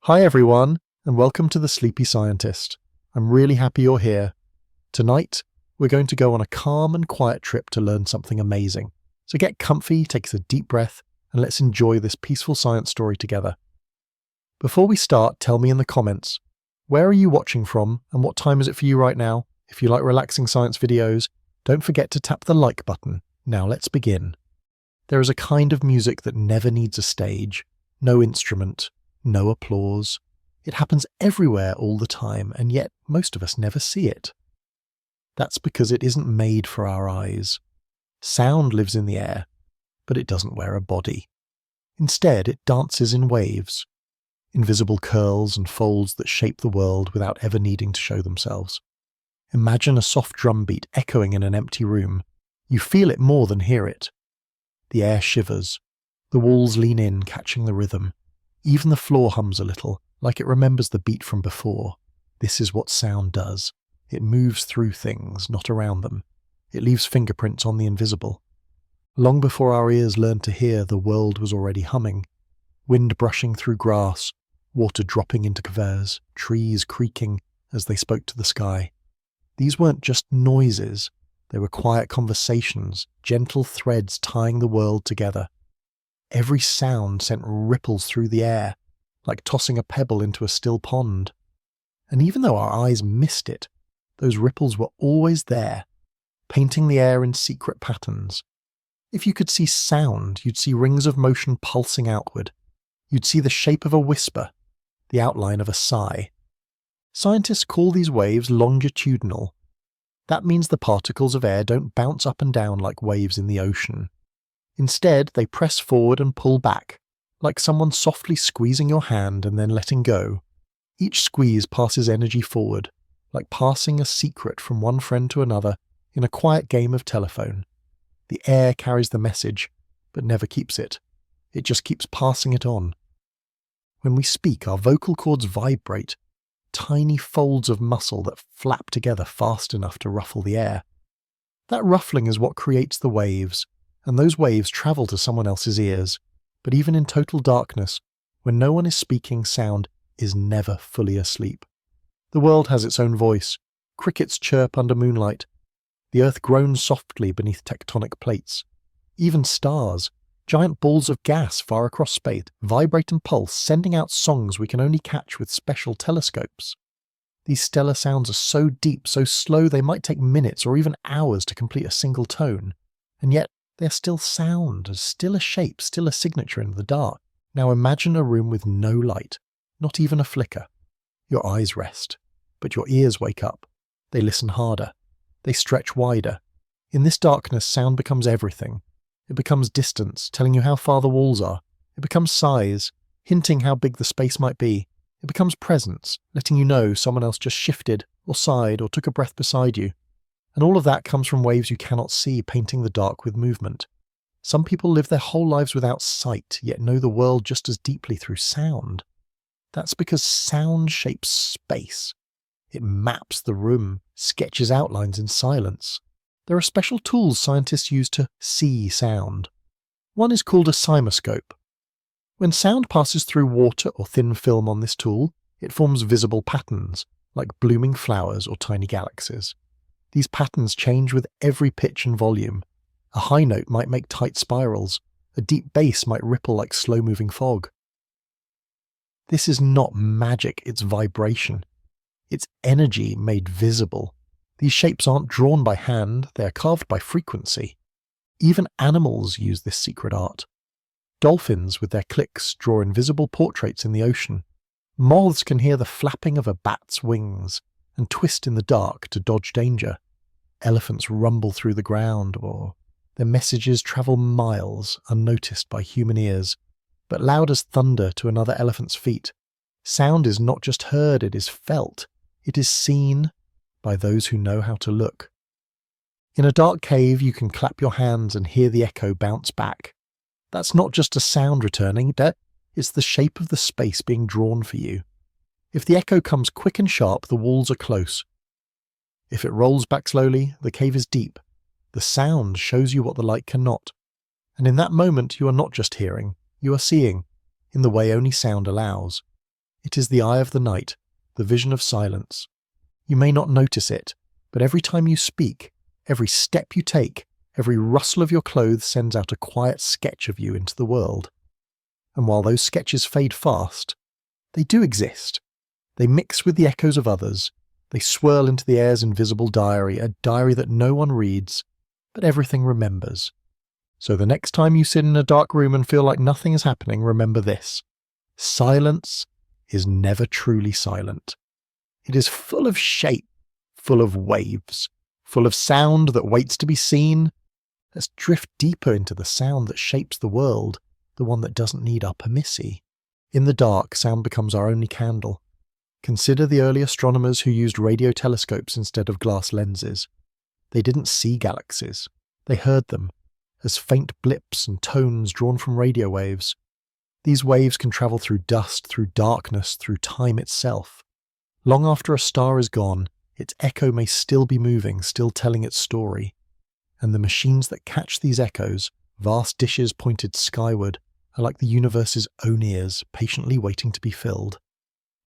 Hi everyone, and welcome to The Sleepy Scientist. I'm really happy you're here. Tonight, we're going to go on a calm and quiet trip to learn something amazing. So get comfy, take a deep breath, and let's enjoy this peaceful science story together. Before we start, tell me in the comments, where are you watching from and what time is it for you right now? If you like relaxing science videos, don't forget to tap the like button. Now let's begin. There is a kind of music that never needs a stage, no instrument, no applause. It happens everywhere all the time, and yet most of us never see it. That's because it isn't made for our eyes. Sound lives in the air, but it doesn't wear a body. Instead, it dances in waves, invisible curls and folds that shape the world without ever needing to show themselves. Imagine a soft drum beat echoing in an empty room. You feel it more than hear it. The air shivers. The walls lean in, catching the rhythm. Even the floor hums a little, like it remembers the beat from before. This is what sound does. It moves through things, not around them. It leaves fingerprints on the invisible. Long before our ears learned to hear, the world was already humming. Wind brushing through grass, water dropping into caverns, trees creaking as they spoke to the sky. These weren't just noises. They were quiet conversations, gentle threads tying the world together. Every sound sent ripples through the air, like tossing a pebble into a still pond. And even though our eyes missed it, those ripples were always there, painting the air in secret patterns. If you could see sound, you'd see rings of motion pulsing outward. You'd see the shape of a whisper, the outline of a sigh. Scientists call these waves longitudinal. That means the particles of air don't bounce up and down like waves in the ocean. Instead, they press forward and pull back, like someone softly squeezing your hand and then letting go. Each squeeze passes energy forward, like passing a secret from one friend to another in a quiet game of telephone. The air carries the message, but never keeps it. It just keeps passing it on. When we speak, our vocal cords vibrate, tiny folds of muscle that flap together fast enough to ruffle the air. That ruffling is what creates the waves, and those waves travel to someone else's ears. But even in total darkness, when no one is speaking, sound is never fully asleep. The world has its own voice. Crickets chirp under moonlight. The earth groans softly beneath tectonic plates. Even stars, giant balls of gas far across space, vibrate and pulse, sending out songs we can only catch with special telescopes. These stellar sounds are so deep, so slow they might take minutes or even hours to complete a single tone. And yet, they're still sound, still a shape, still a signature in the dark. Now imagine a room with no light, not even a flicker. Your eyes rest, but your ears wake up. They listen harder. They stretch wider. In this darkness, sound becomes everything. It becomes distance, telling you how far the walls are. It becomes size, hinting how big the space might be. It becomes presence, letting you know someone else just shifted, or sighed, or took a breath beside you. And all of that comes from waves you cannot see, painting the dark with movement. Some people live their whole lives without sight, yet know the world just as deeply through sound. That's because sound shapes space. It maps the room, sketches outlines in silence. There are special tools scientists use to see sound. One is called a cymoscope. When sound passes through water or thin film on this tool, it forms visible patterns, like blooming flowers or tiny galaxies. These patterns change with every pitch and volume. A high note might make tight spirals. A deep bass might ripple like slow-moving fog. This is not magic, it's vibration. It's energy made visible. These shapes aren't drawn by hand, they are carved by frequency. Even animals use this secret art. Dolphins, with their clicks, draw invisible portraits in the ocean. Moths can hear the flapping of a bat's wings and twist in the dark to dodge danger. Elephants rumble through the ground, or their messages travel miles unnoticed by human ears, but loud as thunder to another elephant's feet. Sound is not just heard, it is felt. It is seen by those who know how to look. In a dark cave, you can clap your hands and hear the echo bounce back. That's not just a sound returning, it's the shape of the space being drawn for you. If the echo comes quick and sharp, the walls are close. If it rolls back slowly, the cave is deep. The sound shows you what the light cannot. And in that moment, you are not just hearing, you are seeing, in the way only sound allows. It is the eye of the night, the vision of silence. You may not notice it, but every time you speak, every step you take, every rustle of your clothes sends out a quiet sketch of you into the world. And while those sketches fade fast, they do exist. They mix with the echoes of others. They swirl into the air's invisible diary, a diary that no one reads, but everything remembers. So the next time you sit in a dark room and feel like nothing is happening, remember this. Silence is never truly silent. It is full of shape, full of waves, full of sound that waits to be seen. Let's drift deeper into the sound that shapes the world, the one that doesn't need our permissy. In the dark, sound becomes our only candle. Consider the early astronomers who used radio telescopes instead of glass lenses. They didn't see galaxies. They heard them, as faint blips and tones drawn from radio waves. These waves can travel through dust, through darkness, through time itself. Long after a star is gone, its echo may still be moving, still telling its story. And the machines that catch these echoes, vast dishes pointed skyward, are like the universe's own ears, patiently waiting to be filled.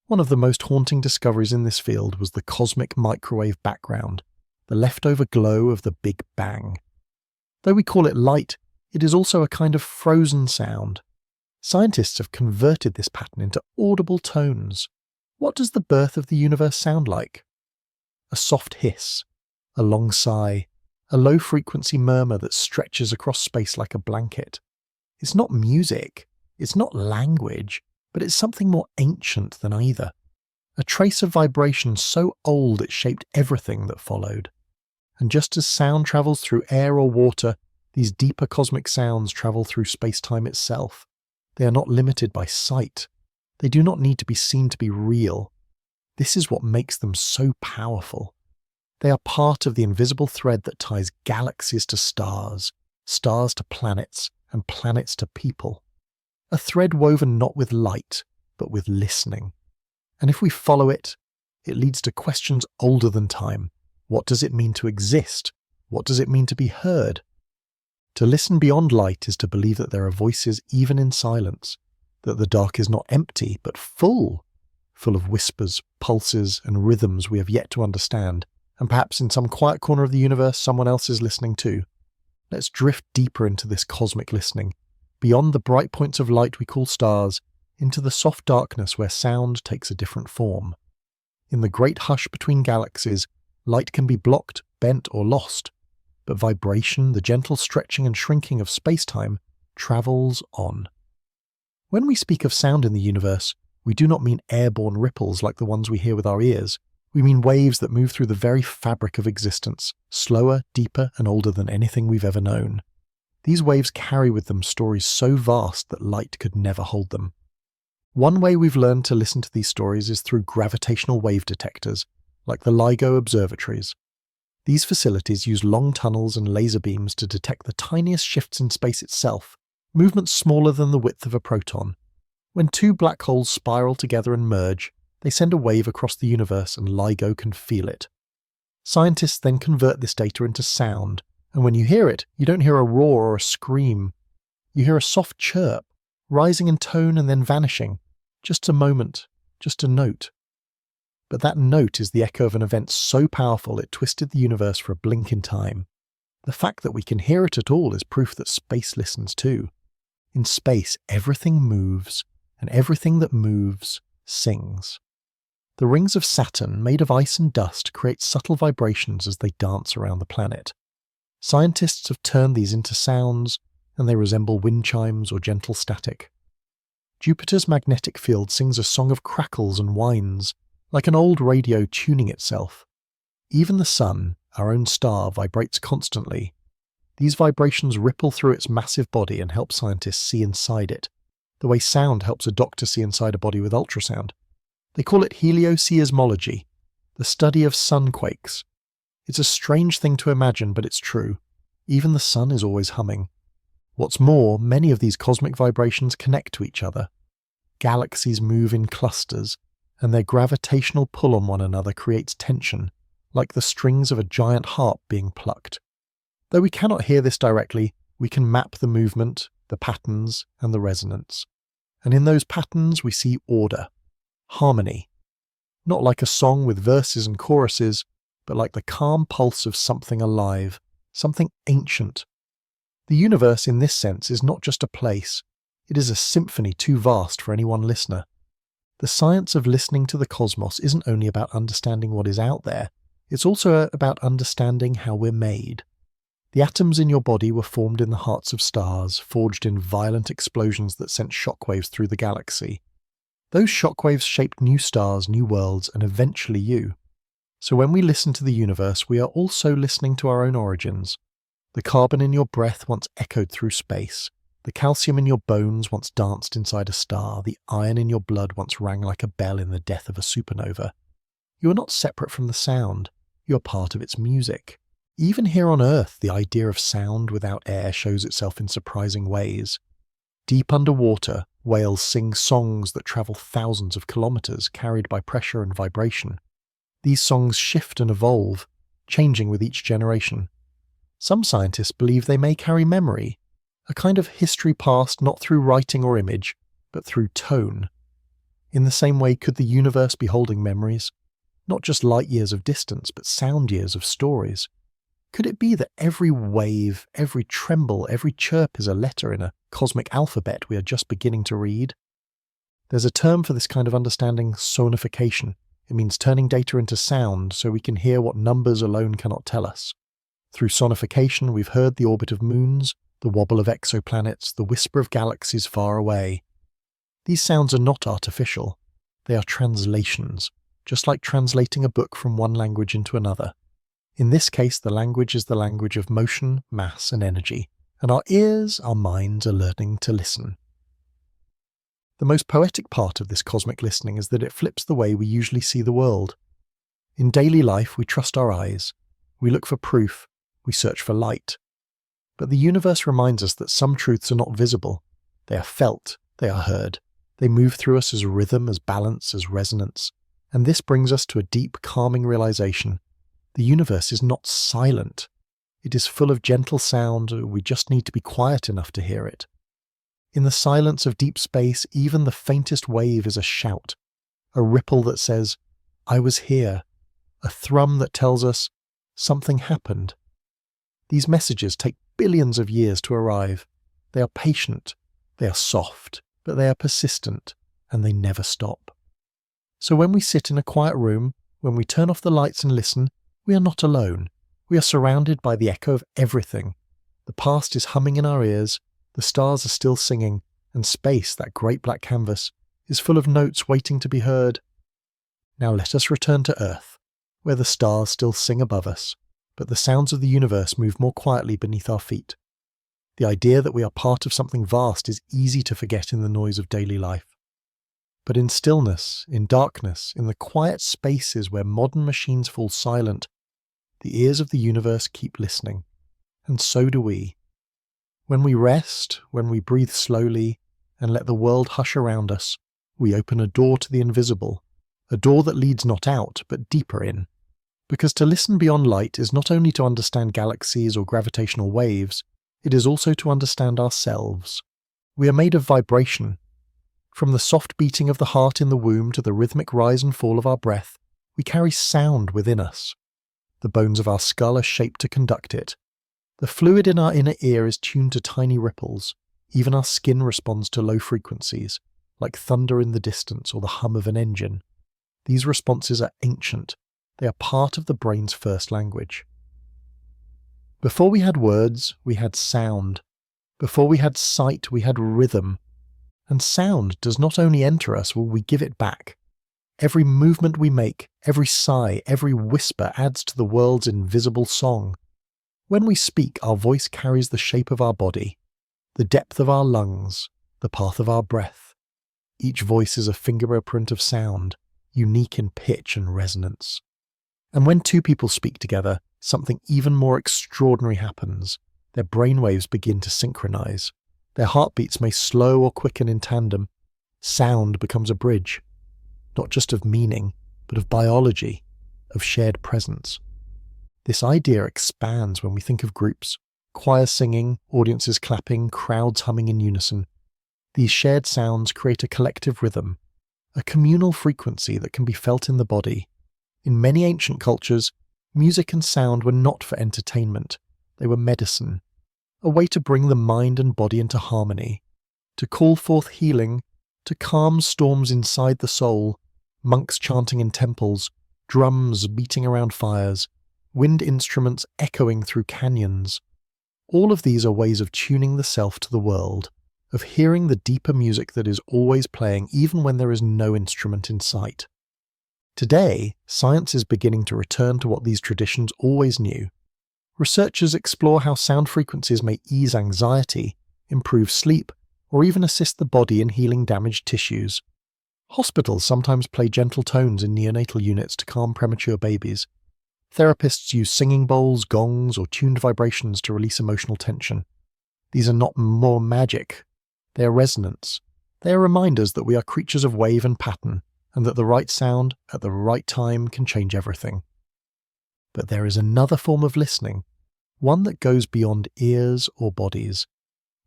One of the most haunting discoveries in this field was the cosmic microwave background, the leftover glow of the Big Bang. Though we call it light, it is also a kind of frozen sound. Scientists have converted this pattern into audible tones. What does the birth of the universe sound like? A soft hiss, a long sigh, a low-frequency murmur that stretches across space like a blanket. It's not music, it's not language, but it's something more ancient than either. A trace of vibration so old it shaped everything that followed. And just as sound travels through air or water, these deeper cosmic sounds travel through space-time itself. They are not limited by sight. They do not need to be seen to be real. This is what makes them so powerful. They are part of the invisible thread that ties galaxies to stars, stars to planets, and planets to people. A thread woven not with light, but with listening. And if we follow it, it leads to questions older than time. What does it mean to exist? What does it mean to be heard? To listen beyond light is to believe that there are voices even in silence, that the dark is not empty, but full of whispers, pulses, and rhythms we have yet to understand, and perhaps in some quiet corner of the universe someone else is listening too. Let's drift deeper into this cosmic listening, beyond the bright points of light we call stars, into the soft darkness where sound takes a different form. In the great hush between galaxies, light can be blocked, bent, or lost, but vibration, the gentle stretching and shrinking of space-time, travels on. When we speak of sound in the universe, we do not mean airborne ripples like the ones we hear with our ears. We mean waves that move through the very fabric of existence, slower, deeper, and older than anything we've ever known. These waves carry with them stories so vast that light could never hold them. One way we've learned to listen to these stories is through gravitational wave detectors, like the LIGO observatories. These facilities use long tunnels and laser beams to detect the tiniest shifts in space itself, movements smaller than the width of a proton. When two black holes spiral together and merge, they send a wave across the universe and LIGO can feel it. Scientists then convert this data into sound, and when you hear it, you don't hear a roar or a scream. You hear a soft chirp, rising in tone and then vanishing. Just a moment, just a note. But that note is the echo of an event so powerful it twisted the universe for a blink in time. The fact that we can hear it at all is proof that space listens too. In space, everything moves, and everything that moves sings. The rings of Saturn, made of ice and dust, create subtle vibrations as they dance around the planet. Scientists have turned these into sounds, and they resemble wind chimes or gentle static. Jupiter's magnetic field sings a song of crackles and whines, like an old radio tuning itself. Even the Sun, our own star, vibrates constantly. These vibrations ripple through its massive body and help scientists see inside it, the way sound helps a doctor see inside a body with ultrasound. They call it helioseismology, the study of sunquakes. It's a strange thing to imagine, but it's true. Even the Sun is always humming. What's more, many of these cosmic vibrations connect to each other. Galaxies move in clusters, and their gravitational pull on one another creates tension, like the strings of a giant harp being plucked. Though we cannot hear this directly, we can map the movement, the patterns, and the resonance. And in those patterns we see order. harmony. Not like a song with verses and choruses, but like the calm pulse of something alive, something ancient. The universe in this sense is not just a place, it is a symphony too vast for any one listener. The science of listening to the cosmos isn't only about understanding what is out there, it's also about understanding how we're made. The atoms in your body were formed in the hearts of stars, forged in violent explosions that sent shockwaves through the galaxy. Those shockwaves shaped new stars, new worlds, and eventually you. So when we listen to the universe, we are also listening to our own origins. The carbon in your breath once echoed through space. The calcium in your bones once danced inside a star. The iron in your blood once rang like a bell in the death of a supernova. You are not separate from the sound. You are part of its music. Even here on Earth, the idea of sound without air shows itself in surprising ways. Deep underwater, whales sing songs that travel thousands of kilometers, carried by pressure and vibration. These songs shift and evolve, changing with each generation. Some scientists believe they may carry memory, a kind of history passed not through writing or image, but through tone. In the same way, could the universe be holding memories? Not just light years of distance, but sound years of stories. Could it be that every wave, every tremble, every chirp is a letter in a cosmic alphabet we are just beginning to read? There's a term for this kind of understanding: sonification. It means turning data into sound so we can hear what numbers alone cannot tell us. Through sonification, we've heard the orbit of moons, the wobble of exoplanets, the whisper of galaxies far away. These sounds are not artificial. They are translations, just like translating a book from one language into another. In this case, the language is the language of motion, mass, and energy, and our ears, our minds, are learning to listen. The most poetic part of this cosmic listening is that it flips the way we usually see the world. In daily life, we trust our eyes. We look for proof. We search for light. But the universe reminds us that some truths are not visible. They are felt. They are heard. They move through us as rhythm, as balance, as resonance. And this brings us to a deep, calming realization. The universe is not silent. It is full of gentle sound. We just need to be quiet enough to hear it. In the silence of deep space, even the faintest wave is a shout, a ripple that says, "I was here," a thrum that tells us, "Something happened." These messages take billions of years to arrive. They are patient, they are soft, but they are persistent, and they never stop. So when we sit in a quiet room, when we turn off the lights and listen, we are not alone. We are surrounded by the echo of everything. The past is humming in our ears, the stars are still singing, and space, that great black canvas, is full of notes waiting to be heard. Now let us return to Earth, where the stars still sing above us, but the sounds of the universe move more quietly beneath our feet. The idea that we are part of something vast is easy to forget in the noise of daily life. But in stillness, in darkness, in the quiet spaces where modern machines fall silent, the ears of the universe keep listening, and so do we. When we rest, when we breathe slowly, and let the world hush around us, we open a door to the invisible, a door that leads not out, but deeper in. Because to listen beyond light is not only to understand galaxies or gravitational waves, it is also to understand ourselves. We are made of vibration. From the soft beating of the heart in the womb to the rhythmic rise and fall of our breath, we carry sound within us. The bones of our skull are shaped to conduct it. The fluid in our inner ear is tuned to tiny ripples. Even our skin responds to low frequencies, like thunder in the distance or the hum of an engine. These responses are ancient. They are part of the brain's first language. Before we had words, we had sound. Before we had sight, we had rhythm. And sound does not only enter us, we give it back. Every movement we make, every sigh, every whisper adds to the world's invisible song. When we speak, our voice carries the shape of our body, the depth of our lungs, the path of our breath. Each voice is a fingerprint of sound, unique in pitch and resonance. And when two people speak together, something even more extraordinary happens. Their brainwaves begin to synchronize. Their heartbeats may slow or quicken in tandem. Sound becomes a bridge, not just of meaning, but of biology, of shared presence. This idea expands when we think of groups, choirs singing, audiences clapping, crowds humming in unison. These shared sounds create a collective rhythm, a communal frequency that can be felt in the body. In many ancient cultures, music and sound were not for entertainment, they were medicine, a way to bring the mind and body into harmony, to call forth healing, to calm storms inside the soul, monks chanting in temples, drums beating around fires, wind instruments echoing through canyons. All of these are ways of tuning the self to the world, of hearing the deeper music that is always playing even when there is no instrument in sight. Today, science is beginning to return to what these traditions always knew. Researchers explore how sound frequencies may ease anxiety, improve sleep, or even assist the body in healing damaged tissues. Hospitals sometimes play gentle tones in neonatal units to calm premature babies. Therapists use singing bowls, gongs, or tuned vibrations to release emotional tension. These are not more magic. They are resonance. They are reminders that we are creatures of wave and pattern, and that the right sound at the right time can change everything. But there is another form of listening, one that goes beyond ears or bodies.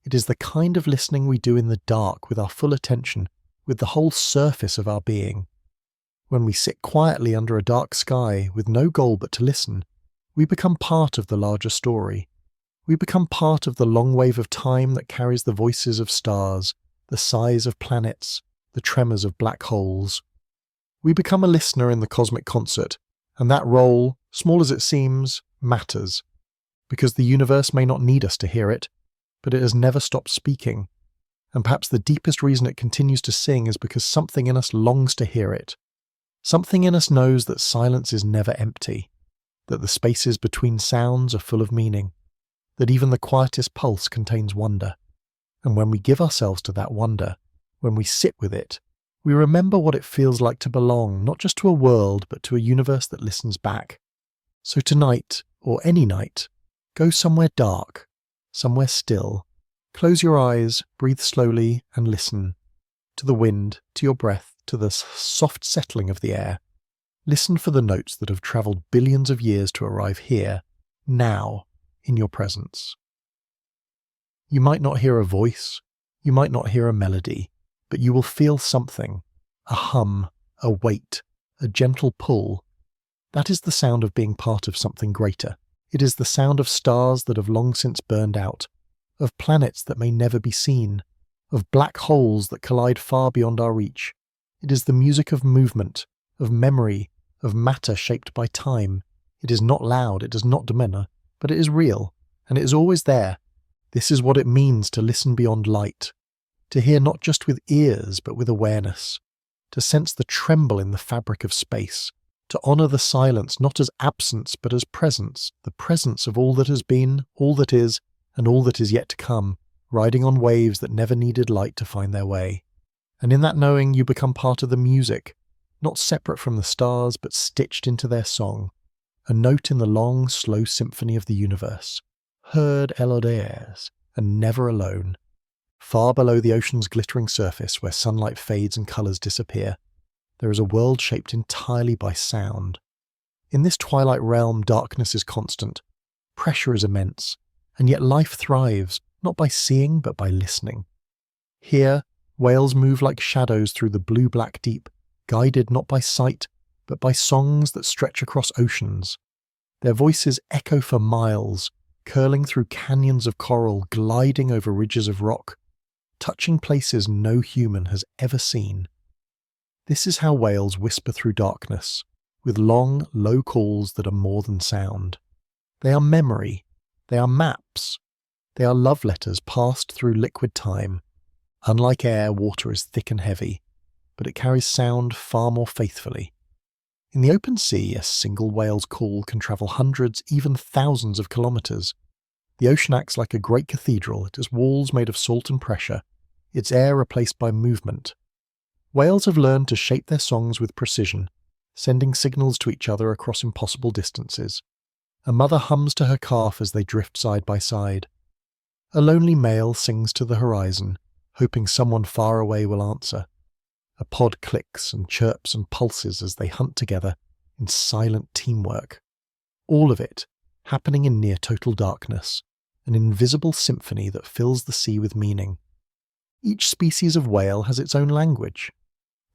It is the kind of listening we do in the dark with our full attention, with the whole surface of our being. When we sit quietly under a dark sky with no goal but to listen, we become part of the larger story. We become part of the long wave of time that carries the voices of stars, the sighs of planets, the tremors of black holes. We become a listener in the cosmic concert, and that role, small as it seems, matters, because the universe may not need us to hear it, but it has never stopped speaking, and perhaps the deepest reason it continues to sing is because something in us longs to hear it. Something in us knows that silence is never empty, that the spaces between sounds are full of meaning, that even the quietest pulse contains wonder. And when we give ourselves to that wonder, when we sit with it, we remember what it feels like to belong not just to a world, but to a universe that listens back. So tonight, or any night, go somewhere dark, somewhere still. Close your eyes, breathe slowly, and listen. To the wind, to your breath, to the soft settling of the air. Listen for the notes that have travelled billions of years to arrive here, now, in your presence. You might not hear a voice, you might not hear a melody, but you will feel something, a hum, a weight, a gentle pull. That is the sound of being part of something greater. It is the sound of stars that have long since burned out, of planets that may never be seen, of black holes that collide far beyond our reach. It is the music of movement, of memory, of matter shaped by time. It is not loud, it does not diminish, but it is real, and it is always there. This is what it means to listen beyond light, to hear not just with ears but with awareness, to sense the tremble in the fabric of space, to honour the silence not as absence but as presence, the presence of all that has been, all that is, and all that is yet to come, riding on waves that never needed light to find their way. And in that knowing you become part of the music, not separate from the stars but stitched into their song, a note in the long, slow symphony of the universe, heard eloderes, and never alone. Far below the ocean's glittering surface, where sunlight fades and colours disappear, there is a world shaped entirely by sound. In this twilight realm, darkness is constant, pressure is immense, and yet life thrives, not by seeing but by listening. Here, whales move like shadows through the blue-black deep, guided not by sight, but by songs that stretch across oceans. Their voices echo for miles, curling through canyons of coral, gliding over ridges of rock, touching places no human has ever seen. This is how whales whisper through darkness, with long, low calls that are more than sound. They are memory, they are maps, they are love letters passed through liquid time. Unlike air, water is thick and heavy, but it carries sound far more faithfully. In the open sea, a single whale's call can travel hundreds, even thousands of kilometres. The ocean acts like a great cathedral. It has walls made of salt and pressure, its air replaced by movement. Whales have learned to shape their songs with precision, sending signals to each other across impossible distances. A mother hums to her calf as they drift side by side. A lonely male sings to the horizon, hoping someone far away will answer. A pod clicks and chirps and pulses as they hunt together in silent teamwork. All of it happening in near total darkness, an invisible symphony that fills the sea with meaning. Each species of whale has its own language.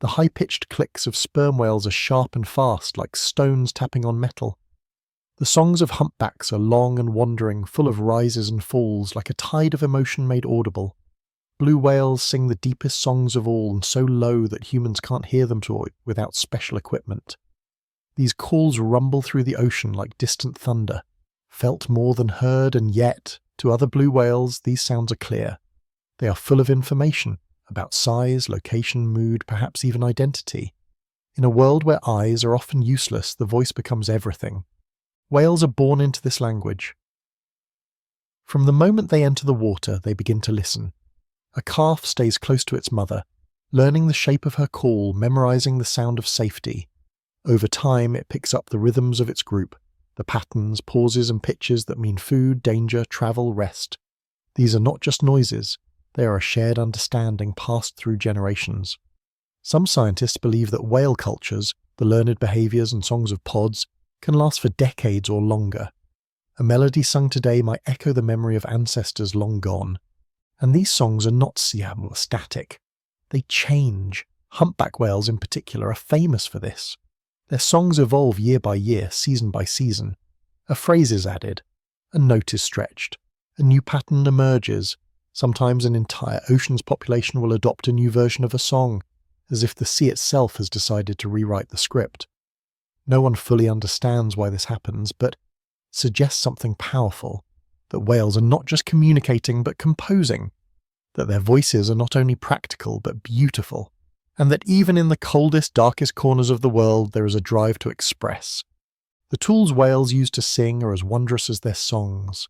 The high-pitched clicks of sperm whales are sharp and fast, like stones tapping on metal. The songs of humpbacks are long and wandering, full of rises and falls, like a tide of emotion made audible. Blue whales sing the deepest songs of all, and so low that humans can't hear them without special equipment. These calls rumble through the ocean like distant thunder, felt more than heard, and yet, to other blue whales, these sounds are clear. They are full of information about size, location, mood, perhaps even identity. In a world where eyes are often useless, the voice becomes everything. Whales are born into this language. From the moment they enter the water, they begin to listen. A calf stays close to its mother, learning the shape of her call, memorizing the sound of safety. Over time, it picks up the rhythms of its group, the patterns, pauses and pitches that mean food, danger, travel, rest. These are not just noises, they are a shared understanding passed through generations. Some scientists believe that whale cultures, the learned behaviors and songs of pods, can last for decades or longer. A melody sung today might echo the memory of ancestors long gone. And these songs are not Siam or static. They change. Humpback whales in particular are famous for this. Their songs evolve year by year, season by season. A phrase is added, a note is stretched, a new pattern emerges. Sometimes an entire ocean's population will adopt a new version of a song, as if the sea itself has decided to rewrite the script. No one fully understands why this happens, but suggests something powerful. That whales are not just communicating but composing, that their voices are not only practical but beautiful, and that even in the coldest, darkest corners of the world there is a drive to express. The tools whales use to sing are as wondrous as their songs.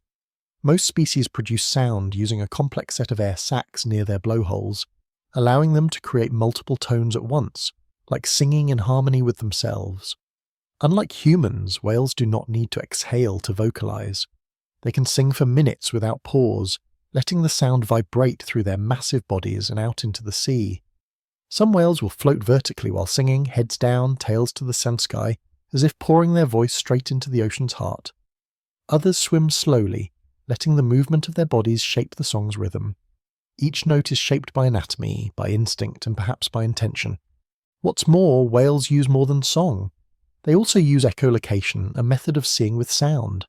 Most species produce sound using a complex set of air sacs near their blowholes, allowing them to create multiple tones at once, like singing in harmony with themselves. Unlike humans, whales do not need to exhale to vocalize. They can sing for minutes without pause, letting the sound vibrate through their massive bodies and out into the sea. Some whales will float vertically while singing, heads down, tails to the sun sky, as if pouring their voice straight into the ocean's heart. Others swim slowly, letting the movement of their bodies shape the song's rhythm. Each note is shaped by anatomy, by instinct, and perhaps by intention. What's more, whales use more than song. They also use echolocation, a method of seeing with sound.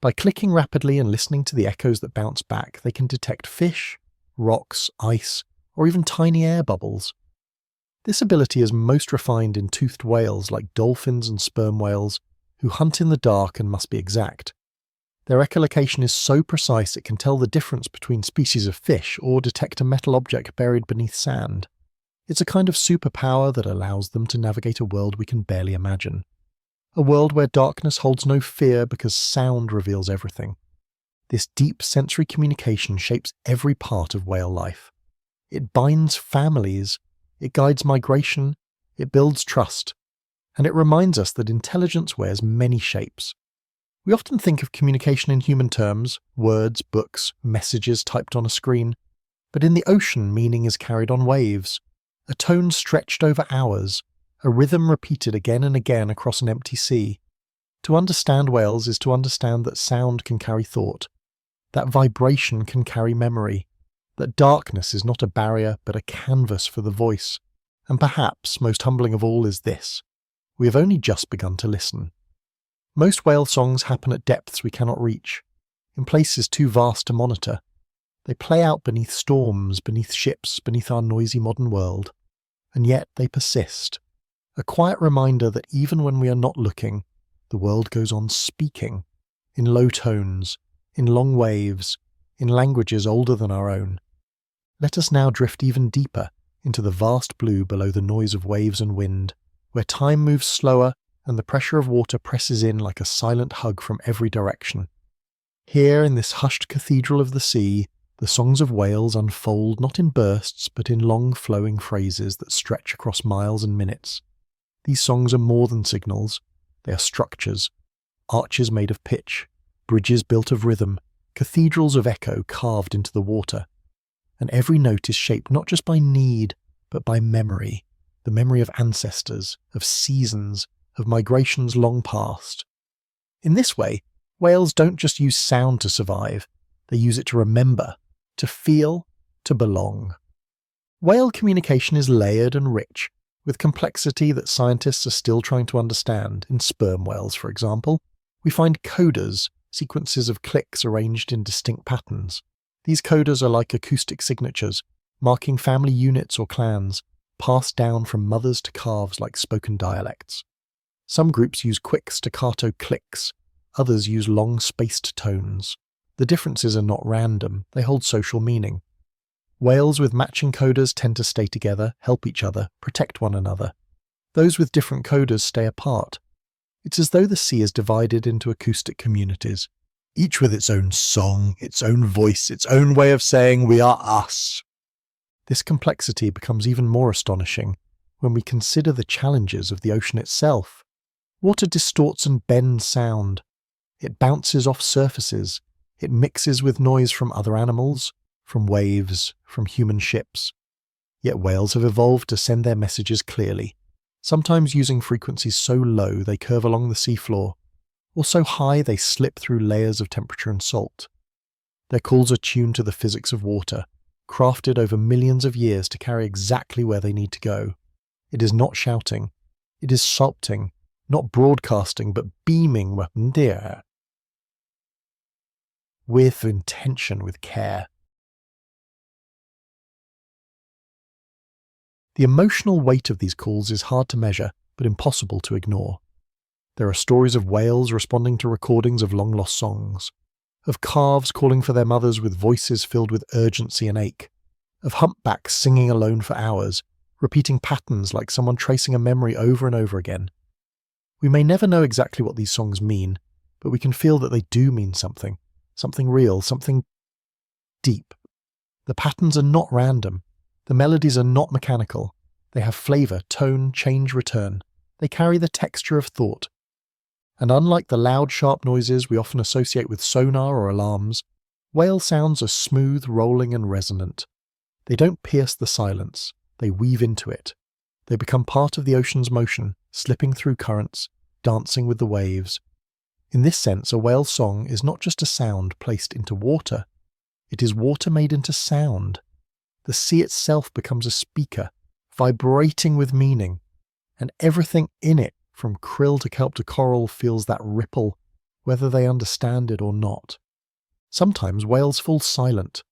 By clicking rapidly and listening to the echoes that bounce back, they can detect fish, rocks, ice, or even tiny air bubbles. This ability is most refined in toothed whales like dolphins and sperm whales, who hunt in the dark and must be exact. Their echolocation is so precise it can tell the difference between species of fish or detect a metal object buried beneath sand. It's a kind of superpower that allows them to navigate a world we can barely imagine. A world where darkness holds no fear because sound reveals everything. This deep sensory communication shapes every part of whale life. It binds families, it guides migration, it builds trust, and it reminds us that intelligence wears many shapes. We often think of communication in human terms, words, books, messages typed on a screen, but in the ocean meaning is carried on waves, a tone stretched over hours, a rhythm repeated again and again across an empty sea. To understand whales is to understand that sound can carry thought, that vibration can carry memory, that darkness is not a barrier but a canvas for the voice, and perhaps, most humbling of all is this: we have only just begun to listen. Most whale songs happen at depths we cannot reach, in places too vast to monitor. They play out beneath storms, beneath ships, beneath our noisy modern world, and yet they persist. A quiet reminder that even when we are not looking, the world goes on speaking, in low tones, in long waves, in languages older than our own. Let us now drift even deeper into the vast blue below the noise of waves and wind, where time moves slower and the pressure of water presses in like a silent hug from every direction. Here, in this hushed cathedral of the sea, the songs of whales unfold not in bursts but in long flowing phrases that stretch across miles and minutes. These songs are more than signals, they are structures, arches made of pitch, bridges built of rhythm, cathedrals of echo carved into the water. And every note is shaped not just by need, but by memory, the memory of ancestors, of seasons, of migrations long past. In this way, whales don't just use sound to survive, they use it to remember, to feel, to belong. Whale communication is layered and rich, with complexity that scientists are still trying to understand. In sperm whales, for example, we find coders, sequences of clicks arranged in distinct patterns. These coders are like acoustic signatures, marking family units or clans, passed down from mothers to calves like spoken dialects. Some groups use quick staccato clicks, others use long spaced tones. The differences are not random, they hold social meaning. Whales with matching coders tend to stay together, help each other, protect one another. Those with different coders stay apart. It's as though the sea is divided into acoustic communities, each with its own song, its own voice, its own way of saying we are us. This complexity becomes even more astonishing when we consider the challenges of the ocean itself. Water distorts and bends sound. It bounces off surfaces. It mixes with noise from other animals, from waves, from human ships. Yet whales have evolved to send their messages clearly, sometimes using frequencies so low they curve along the seafloor, or so high they slip through layers of temperature and salt. Their calls are tuned to the physics of water, crafted over millions of years to carry exactly where they need to go. It is not shouting. It is sculpting, not broadcasting, but beaming with intention, with care. The emotional weight of these calls is hard to measure, but impossible to ignore. There are stories of whales responding to recordings of long-lost songs, of calves calling for their mothers with voices filled with urgency and ache, of humpbacks singing alone for hours, repeating patterns like someone tracing a memory over and over again. We may never know exactly what these songs mean, but we can feel that they do mean something real, something deep. The patterns are not random. The melodies are not mechanical. They have flavour, tone, change, return. They carry the texture of thought. And unlike the loud, sharp noises we often associate with sonar or alarms, whale sounds are smooth, rolling and resonant. They don't pierce the silence. They weave into it. They become part of the ocean's motion, slipping through currents, dancing with the waves. In this sense, a whale song is not just a sound placed into water. It is water made into sound. The sea itself becomes a speaker, vibrating with meaning, and everything in it, from krill to kelp to coral, feels that ripple, whether they understand it or not. Sometimes whales fall silent.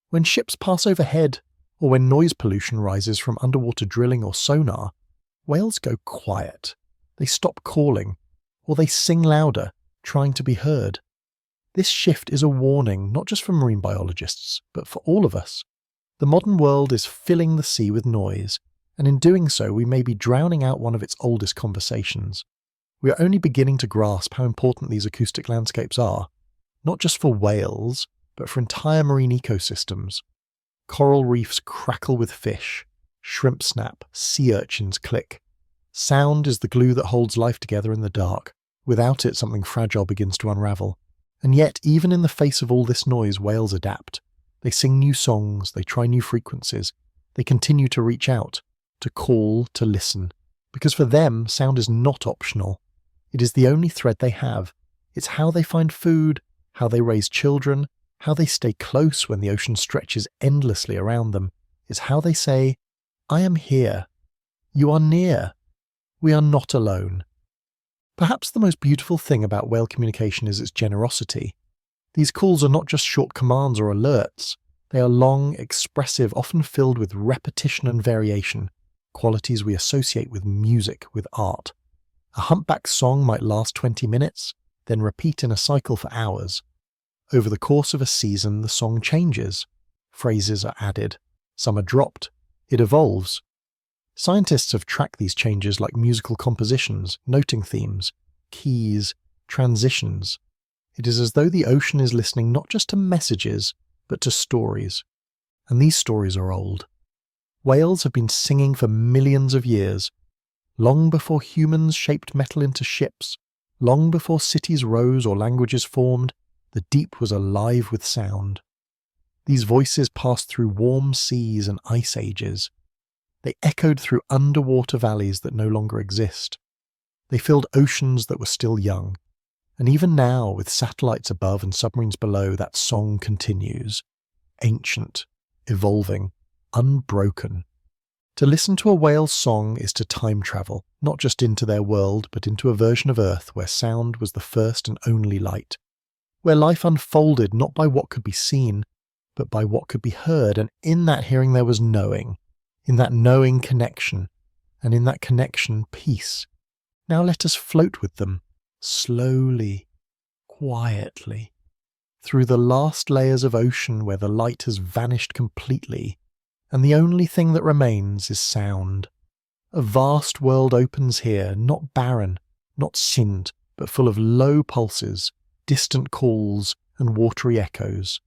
When ships pass overhead, or when noise pollution rises from underwater drilling or sonar, whales go quiet. They stop calling, or they sing louder, trying to be heard. This shift is a warning not just for marine biologists, but for all of us. The modern world is filling the sea with noise, and in doing so we may be drowning out one of its oldest conversations. We are only beginning to grasp how important these acoustic landscapes are, not just for whales, but for entire marine ecosystems. Coral reefs crackle with fish, shrimp snap, sea urchins click. Sound is the glue that holds life together in the dark. Without it, something fragile begins to unravel. And yet, even in the face of all this noise, whales adapt. They sing new songs, they try new frequencies. They continue to reach out, to call, to listen. Because for them, sound is not optional. It is the only thread they have. It's how they find food, how they raise children, how they stay close when the ocean stretches endlessly around them. It's how they say, I am here. You are near. We are not alone. Perhaps the most beautiful thing about whale communication is its generosity. These calls are not just short commands or alerts. They are long, expressive, often filled with repetition and variation, qualities we associate with music, with art. A humpback song might last 20 minutes, then repeat in a cycle for hours. Over the course of a season, the song changes. Phrases are added. Some are dropped. It evolves. Scientists have tracked these changes like musical compositions, noting themes, keys, transitions. It is as though the ocean is listening not just to messages, but to stories. And these stories are old. Whales have been singing for millions of years, long before humans shaped metal into ships, long before cities rose or languages formed. The deep was alive with sound. These voices passed through warm seas and ice ages. They echoed through underwater valleys that no longer exist. They filled oceans that were still young. And even now, with satellites above and submarines below, that song continues. Ancient, evolving, unbroken. To listen to a whale's song is to time travel, not just into their world, but into a version of Earth where sound was the first and only light, where life unfolded not by what could be seen, but by what could be heard, and in that hearing there was knowing, in that knowing connection, and in that connection peace. Now let us float with them, slowly, quietly, through the last layers of ocean where the light has vanished completely, and the only thing that remains is sound. A vast world opens here, not barren, not sinned, but full of low pulses, distant calls, and watery echoes.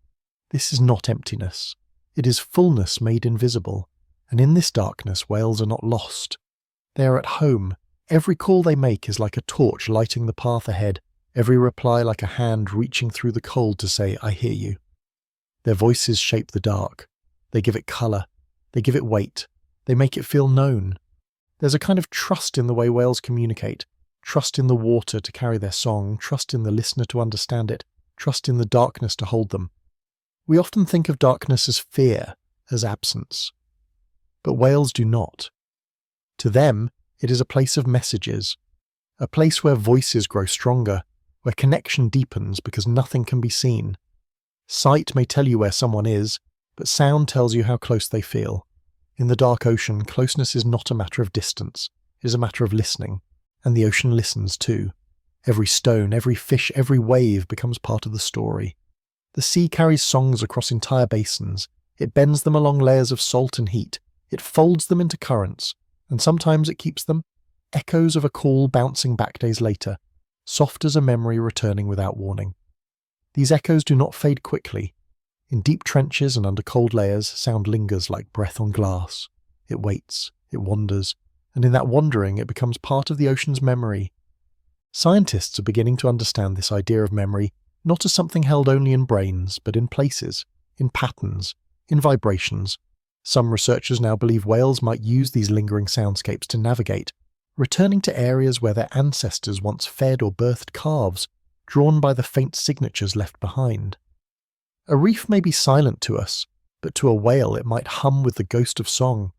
This is not emptiness. It is fullness made invisible, and in this darkness whales are not lost. They are at home. Every call they make is like a torch lighting the path ahead, every reply like a hand reaching through the cold to say, "I hear you." Their voices shape the dark. They give it colour. They give it weight. They make it feel known. There's a kind of trust in the way whales communicate, trust in the water to carry their song, trust in the listener to understand it, trust in the darkness to hold them. We often think of darkness as fear, as absence. But whales do not. To them, it is a place of messages, a place where voices grow stronger, where connection deepens because nothing can be seen. Sight may tell you where someone is, but sound tells you how close they feel. In the dark ocean, closeness is not a matter of distance, it is a matter of listening, and the ocean listens too. Every stone, every fish, every wave becomes part of the story. The sea carries songs across entire basins, it bends them along layers of salt and heat, it folds them into currents, and sometimes it keeps them, echoes of a call bouncing back days later, soft as a memory returning without warning. These echoes do not fade quickly. In deep trenches and under cold layers, sound lingers like breath on glass. It waits, it wanders, and in that wandering it becomes part of the ocean's memory. Scientists are beginning to understand this idea of memory not as something held only in brains, but in places, in patterns, in vibrations. Some researchers now believe whales might use these lingering soundscapes to navigate, returning to areas where their ancestors once fed or birthed calves, drawn by the faint signatures left behind. A reef may be silent to us, but to a whale it might hum with the ghost of song.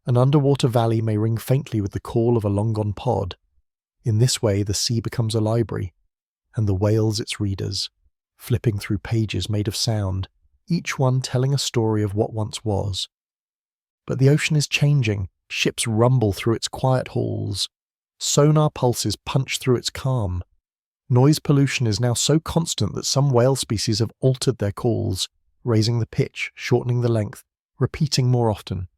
An underwater valley may ring faintly with the call of a long-gone pod. In this way the sea becomes a library, and the whales its readers, flipping through pages made of sound, each one telling a story of what once was. But the ocean is changing, ships rumble through its quiet halls, sonar pulses punch through its calm. Noise pollution is now so constant that some whale species have altered their calls, raising the pitch, shortening the length, repeating more often.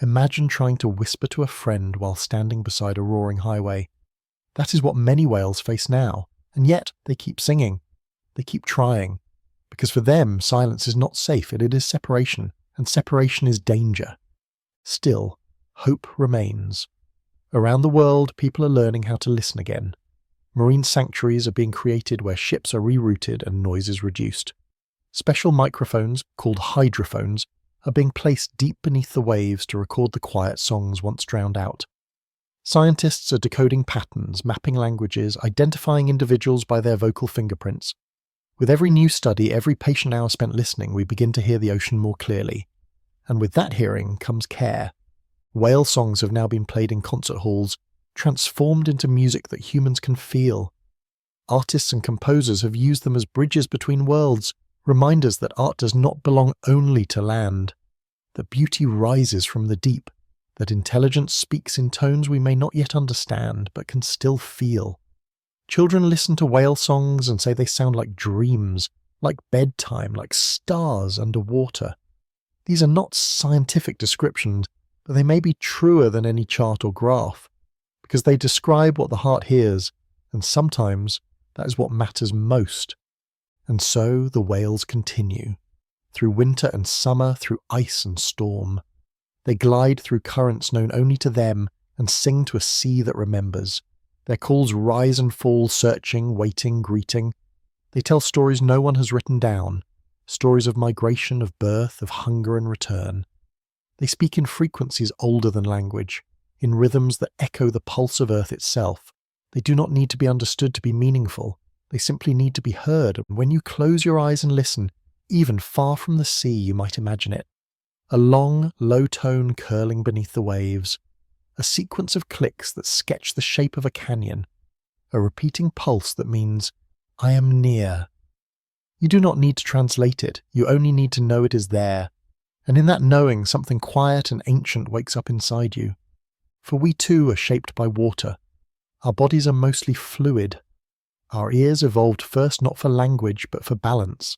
Imagine trying to whisper to a friend while standing beside a roaring highway. That is what many whales face now, and yet they keep singing. They keep trying, because for them silence is not safe, it is separation, and separation is danger. Still, hope remains. Around the world, people are learning how to listen again. Marine sanctuaries are being created where ships are rerouted and noise is reduced. Special microphones, called hydrophones, are being placed deep beneath the waves to record the quiet songs once drowned out. Scientists are decoding patterns, mapping languages, identifying individuals by their vocal fingerprints. With every new study, every patient hour spent listening, we begin to hear the ocean more clearly. And with that hearing comes care. Whale songs have now been played in concert halls, transformed into music that humans can feel. Artists and composers have used them as bridges between worlds, reminders that art does not belong only to land, that beauty rises from the deep, that intelligence speaks in tones we may not yet understand but can still feel. Children listen to whale songs and say they sound like dreams, like bedtime, like stars underwater. These are not scientific descriptions, but they may be truer than any chart or graph, because they describe what the heart hears, and sometimes that is what matters most. And so the whales continue, through winter and summer, through ice and storm. They glide through currents known only to them and sing to a sea that remembers. Their calls rise and fall, searching, waiting, greeting. They tell stories no one has written down, stories of migration, of birth, of hunger and return. They speak in frequencies older than language, in rhythms that echo the pulse of Earth itself. They do not need to be understood to be meaningful. They simply need to be heard, and when you close your eyes and listen, even far from the sea you might imagine it. a long, low tone curling beneath the waves, a sequence of clicks that sketch the shape of a canyon, a repeating pulse that means, I am near. You do not need to translate it, you only need to know it is there, and in that knowing something quiet and ancient wakes up inside you. For we too are shaped by water. Our bodies are mostly fluid. Our ears evolved first not for language but for balance.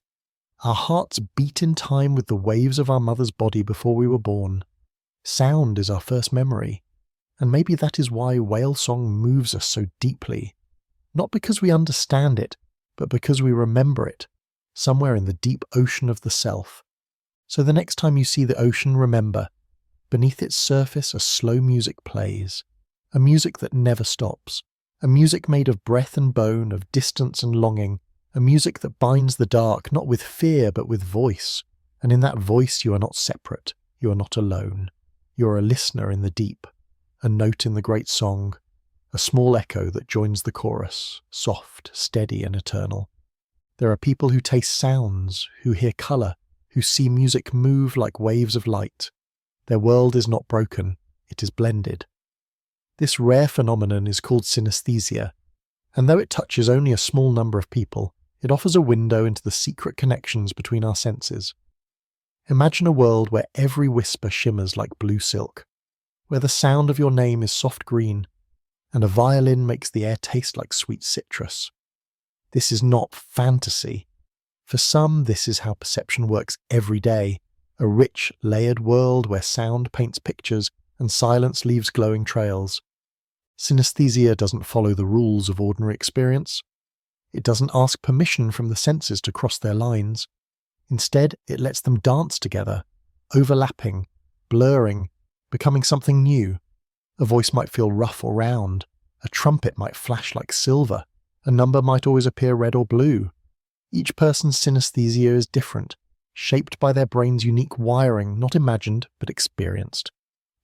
Our hearts beat in time with the waves of our mother's body before we were born. Sound is our first memory, and maybe that is why whale song moves us so deeply. Not because we understand it, but because we remember it, somewhere in the deep ocean of the self. So the next time you see the ocean, remember, beneath its surface a slow music plays, a music that never stops, a music made of breath and bone, of distance and longing, a music that binds the dark not with fear but with voice, and in that voice you are not separate, you are not alone. You are a listener in the deep, a note in the great song, a small echo that joins the chorus, soft, steady and eternal. There are people who taste sounds, who hear colour, who see music move like waves of light. Their world is not broken, it is blended. This rare phenomenon is called synesthesia, and though it touches only a small number of people, it offers a window into the secret connections between our senses. Imagine a world where every whisper shimmers like blue silk, where the sound of your name is soft green, and a violin makes the air taste like sweet citrus. This is not fantasy. For some, this is how perception works every day, a rich, layered world where sound paints pictures and silence leaves glowing trails. Synesthesia doesn't follow the rules of ordinary experience. It doesn't ask permission from the senses to cross their lines. Instead, it lets them dance together, overlapping, blurring, becoming something new. A voice might feel rough or round, a trumpet might flash like silver, a number might always appear red or blue. Each person's synesthesia is different, shaped by their brain's unique wiring, not imagined but experienced.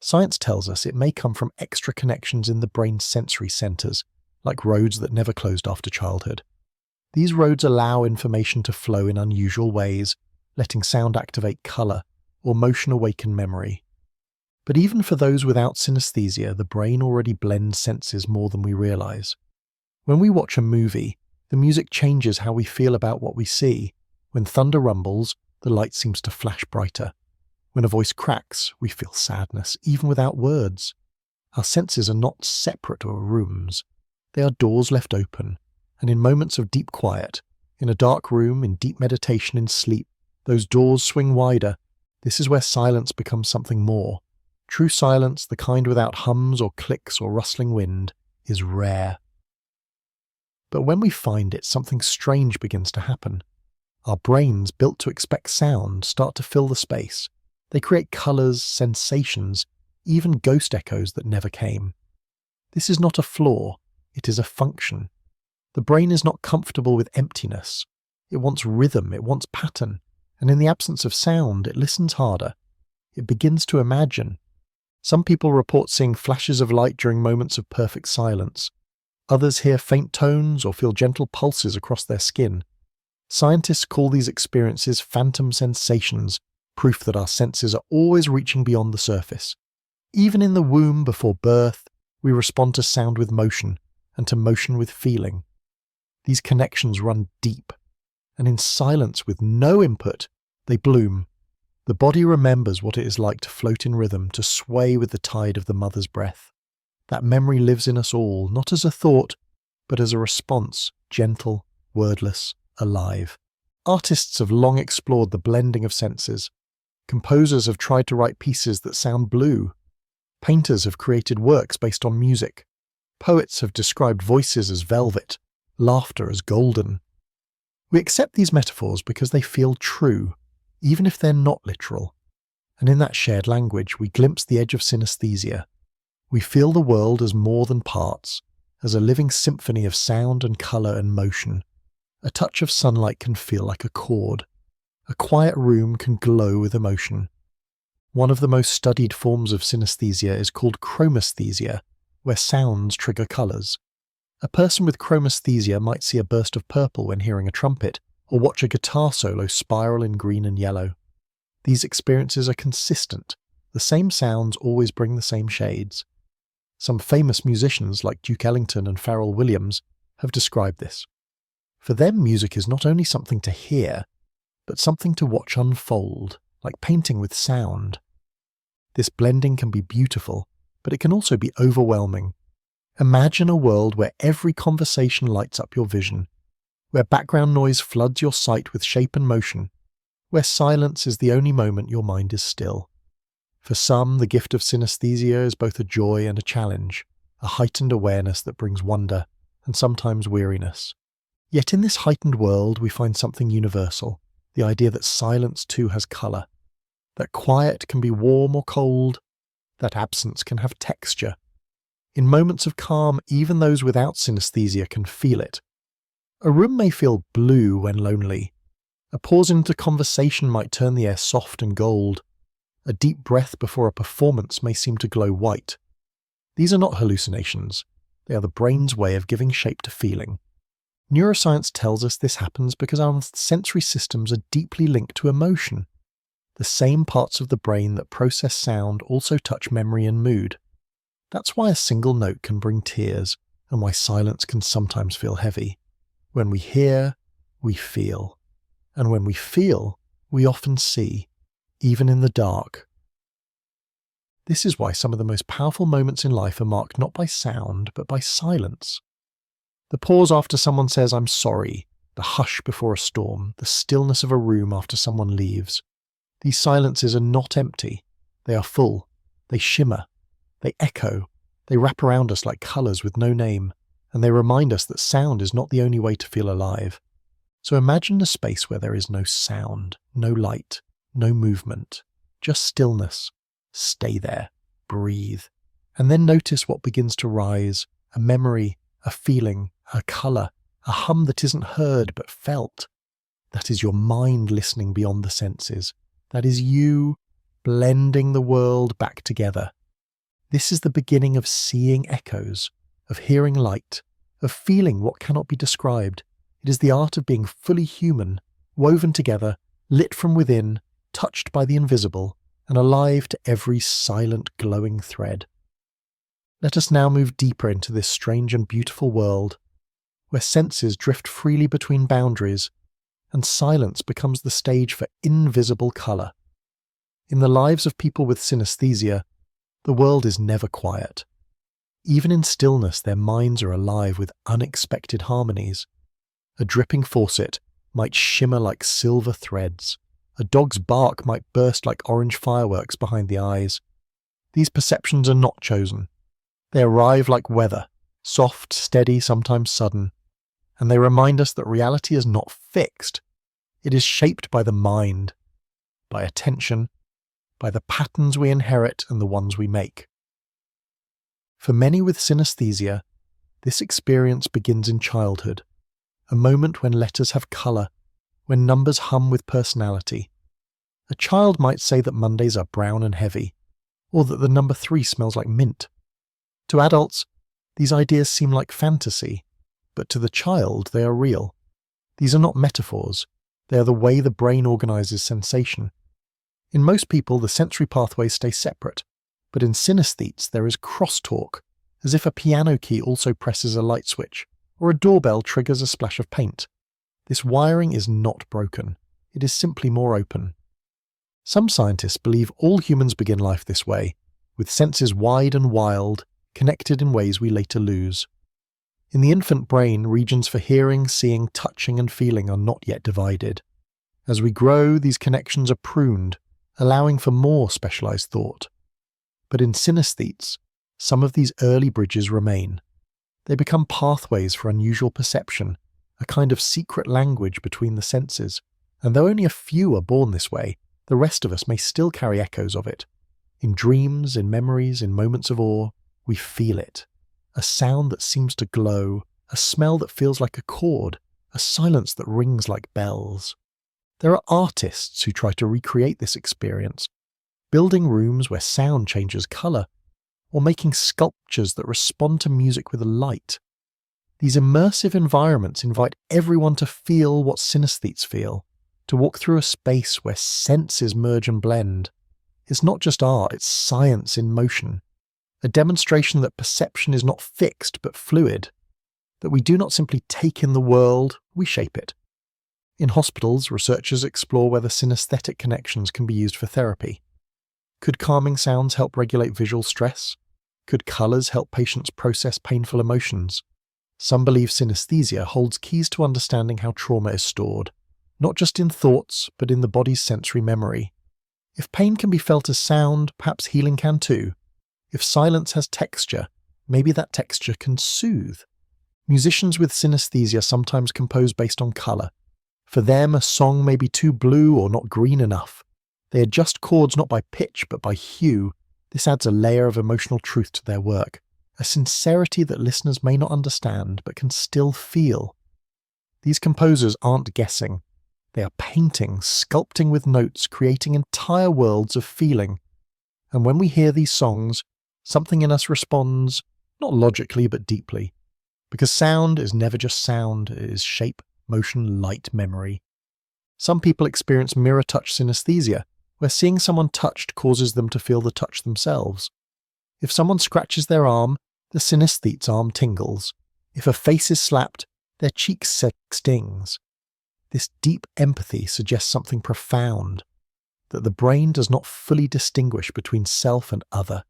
Science tells us it may come from extra connections in the brain's sensory centres, like roads that never closed after childhood. These roads allow information to flow in unusual ways, letting sound activate colour, or motion awaken memory. But even for those without synesthesia, the brain already blends senses more than we realise. When we watch a movie, the music changes how we feel about what we see. When thunder rumbles, the light seems to flash brighter. When a voice cracks, we feel sadness, even without words. Our senses are not separate rooms. They are doors left open, and in moments of deep quiet, in a dark room, in deep meditation, in sleep, those doors swing wider. This is where silence becomes something more. True silence, the kind without hums or clicks or rustling wind, is rare. But when we find it, something strange begins to happen. Our brains, built to expect sound, start to fill the space. They create colours, sensations, even ghost echoes that never came. This is not a flaw, it is a function. The brain is not comfortable with emptiness. It wants rhythm, it wants pattern, and in the absence of sound, it listens harder. It begins to imagine. Some people report seeing flashes of light during moments of perfect silence. Others hear faint tones or feel gentle pulses across their skin. Scientists call these experiences phantom sensations, proof that our senses are always reaching beyond the surface. Even in the womb before birth, we respond to sound with motion, and to motion with feeling. These connections run deep, and in silence with no input, they bloom. The body remembers what it is like to float in rhythm, to sway with the tide of the mother's breath. That memory lives in us all, not as a thought, but as a response, gentle, wordless, alive. Artists have long explored the blending of senses. Composers have tried to write pieces that sound blue. Painters have created works based on music. Poets have described voices as velvet, laughter as golden. We accept these metaphors because they feel true, even if they're not literal. And in that shared language, we glimpse the edge of synesthesia. We feel the world as more than parts, as a living symphony of sound and colour and motion. A touch of sunlight can feel like a chord. A quiet room can glow with emotion. One of the most studied forms of synesthesia is called chromesthesia, where sounds trigger colours. A person with chromesthesia might see a burst of purple when hearing a trumpet, or watch a guitar solo spiral in green and yellow. These experiences are consistent. The same sounds always bring the same shades. Some famous musicians like Duke Ellington and Pharrell Williams have described this. For them, music is not only something to hear, but something to watch unfold, like painting with sound. This blending can be beautiful, but it can also be overwhelming. Imagine a world where every conversation lights up your vision, where background noise floods your sight with shape and motion, where silence is the only moment your mind is still. For some, the gift of synesthesia is both a joy and a challenge, a heightened awareness that brings wonder and sometimes weariness. Yet in this heightened world we find something universal, the idea that silence too has colour, that quiet can be warm or cold, that absence can have texture. In moments of calm, even those without synesthesia can feel it. A room may feel blue when lonely. A pause into conversation might turn the air soft and gold. A deep breath before a performance may seem to glow white. These are not hallucinations. They are the brain's way of giving shape to feeling. Neuroscience tells us this happens because our sensory systems are deeply linked to emotion. The same parts of the brain that process sound also touch memory and mood. That's why a single note can bring tears, and why silence can sometimes feel heavy. When we hear, we feel. And when we feel, we often see, even in the dark. This is why some of the most powerful moments in life are marked not by sound, but by silence. The pause after someone says, "I'm sorry," the hush before a storm, the stillness of a room after someone leaves. These silences are not empty. They are full. They shimmer. They echo. They wrap around us like colours with no name, and they remind us that sound is not the only way to feel alive. So imagine a space where there is no sound, no light, no movement, just stillness. Stay there, breathe, and then notice what begins to rise, a memory, a feeling, a colour, a hum that isn't heard but felt. That is your mind listening beyond the senses. That is you blending the world back together. This is the beginning of seeing echoes, of hearing light, of feeling what cannot be described. It is the art of being fully human, woven together, lit from within, touched by the invisible, and alive to every silent glowing thread. Let us now move deeper into this strange and beautiful world, where senses drift freely between boundaries, and silence becomes the stage for invisible colour. In the lives of people with synesthesia, the world is never quiet. Even in stillness, their minds are alive with unexpected harmonies. A dripping faucet might shimmer like silver threads. A dog's bark might burst like orange fireworks behind the eyes. These perceptions are not chosen. They arrive like weather, soft, steady, sometimes sudden, and they remind us that reality is not fixed. It is shaped by the mind, by attention, by the patterns we inherit and the ones we make. For many with synesthesia, this experience begins in childhood, a moment when letters have colour, when numbers hum with personality. A child might say that Mondays are brown and heavy, or that the number 3 smells like mint. To adults, these ideas seem like fantasy, but to the child they are real. These are not metaphors, they are the way the brain organises sensation. In most people, the sensory pathways stay separate, but in synesthetes there is crosstalk, as if a piano key also presses a light switch, or a doorbell triggers a splash of paint. This wiring is not broken, it is simply more open. Some scientists believe all humans begin life this way, with senses wide and wild, connected in ways we later lose. In the infant brain, regions for hearing, seeing, touching and feeling are not yet divided. As we grow, these connections are pruned, allowing for more specialized thought. But in synesthetes, some of these early bridges remain. They become pathways for unusual perception, a kind of secret language between the senses, and though only a few are born this way, the rest of us may still carry echoes of it. In dreams, in memories, in moments of awe, we feel it. A sound that seems to glow, a smell that feels like a chord, a silence that rings like bells. There are artists who try to recreate this experience, building rooms where sound changes colour, or making sculptures that respond to music with light. These immersive environments invite everyone to feel what synesthetes feel, to walk through a space where senses merge and blend. It's not just art, it's science in motion. A demonstration that perception is not fixed but fluid, that we do not simply take in the world, we shape it. In hospitals, researchers explore whether synesthetic connections can be used for therapy. Could calming sounds help regulate visual stress? Could colours help patients process painful emotions? Some believe synesthesia holds keys to understanding how trauma is stored, not just in thoughts, but in the body's sensory memory. If pain can be felt as sound, perhaps healing can too. If silence has texture, maybe that texture can soothe. Musicians with synesthesia sometimes compose based on colour. For them, a song may be too blue or not green enough. They adjust chords not by pitch but by hue. This adds a layer of emotional truth to their work, a sincerity that listeners may not understand but can still feel. These composers aren't guessing. They are painting, sculpting with notes, creating entire worlds of feeling. And when we hear these songs, something in us responds, not logically but deeply. Because sound is never just sound, it is shape, motion, light, memory. Some people experience mirror touch synesthesia, where seeing someone touched causes them to feel the touch themselves. If someone scratches their arm, the synesthete's arm tingles. If a face is slapped, their cheek stings. This deep empathy suggests something profound, that the brain does not fully distinguish between self and other,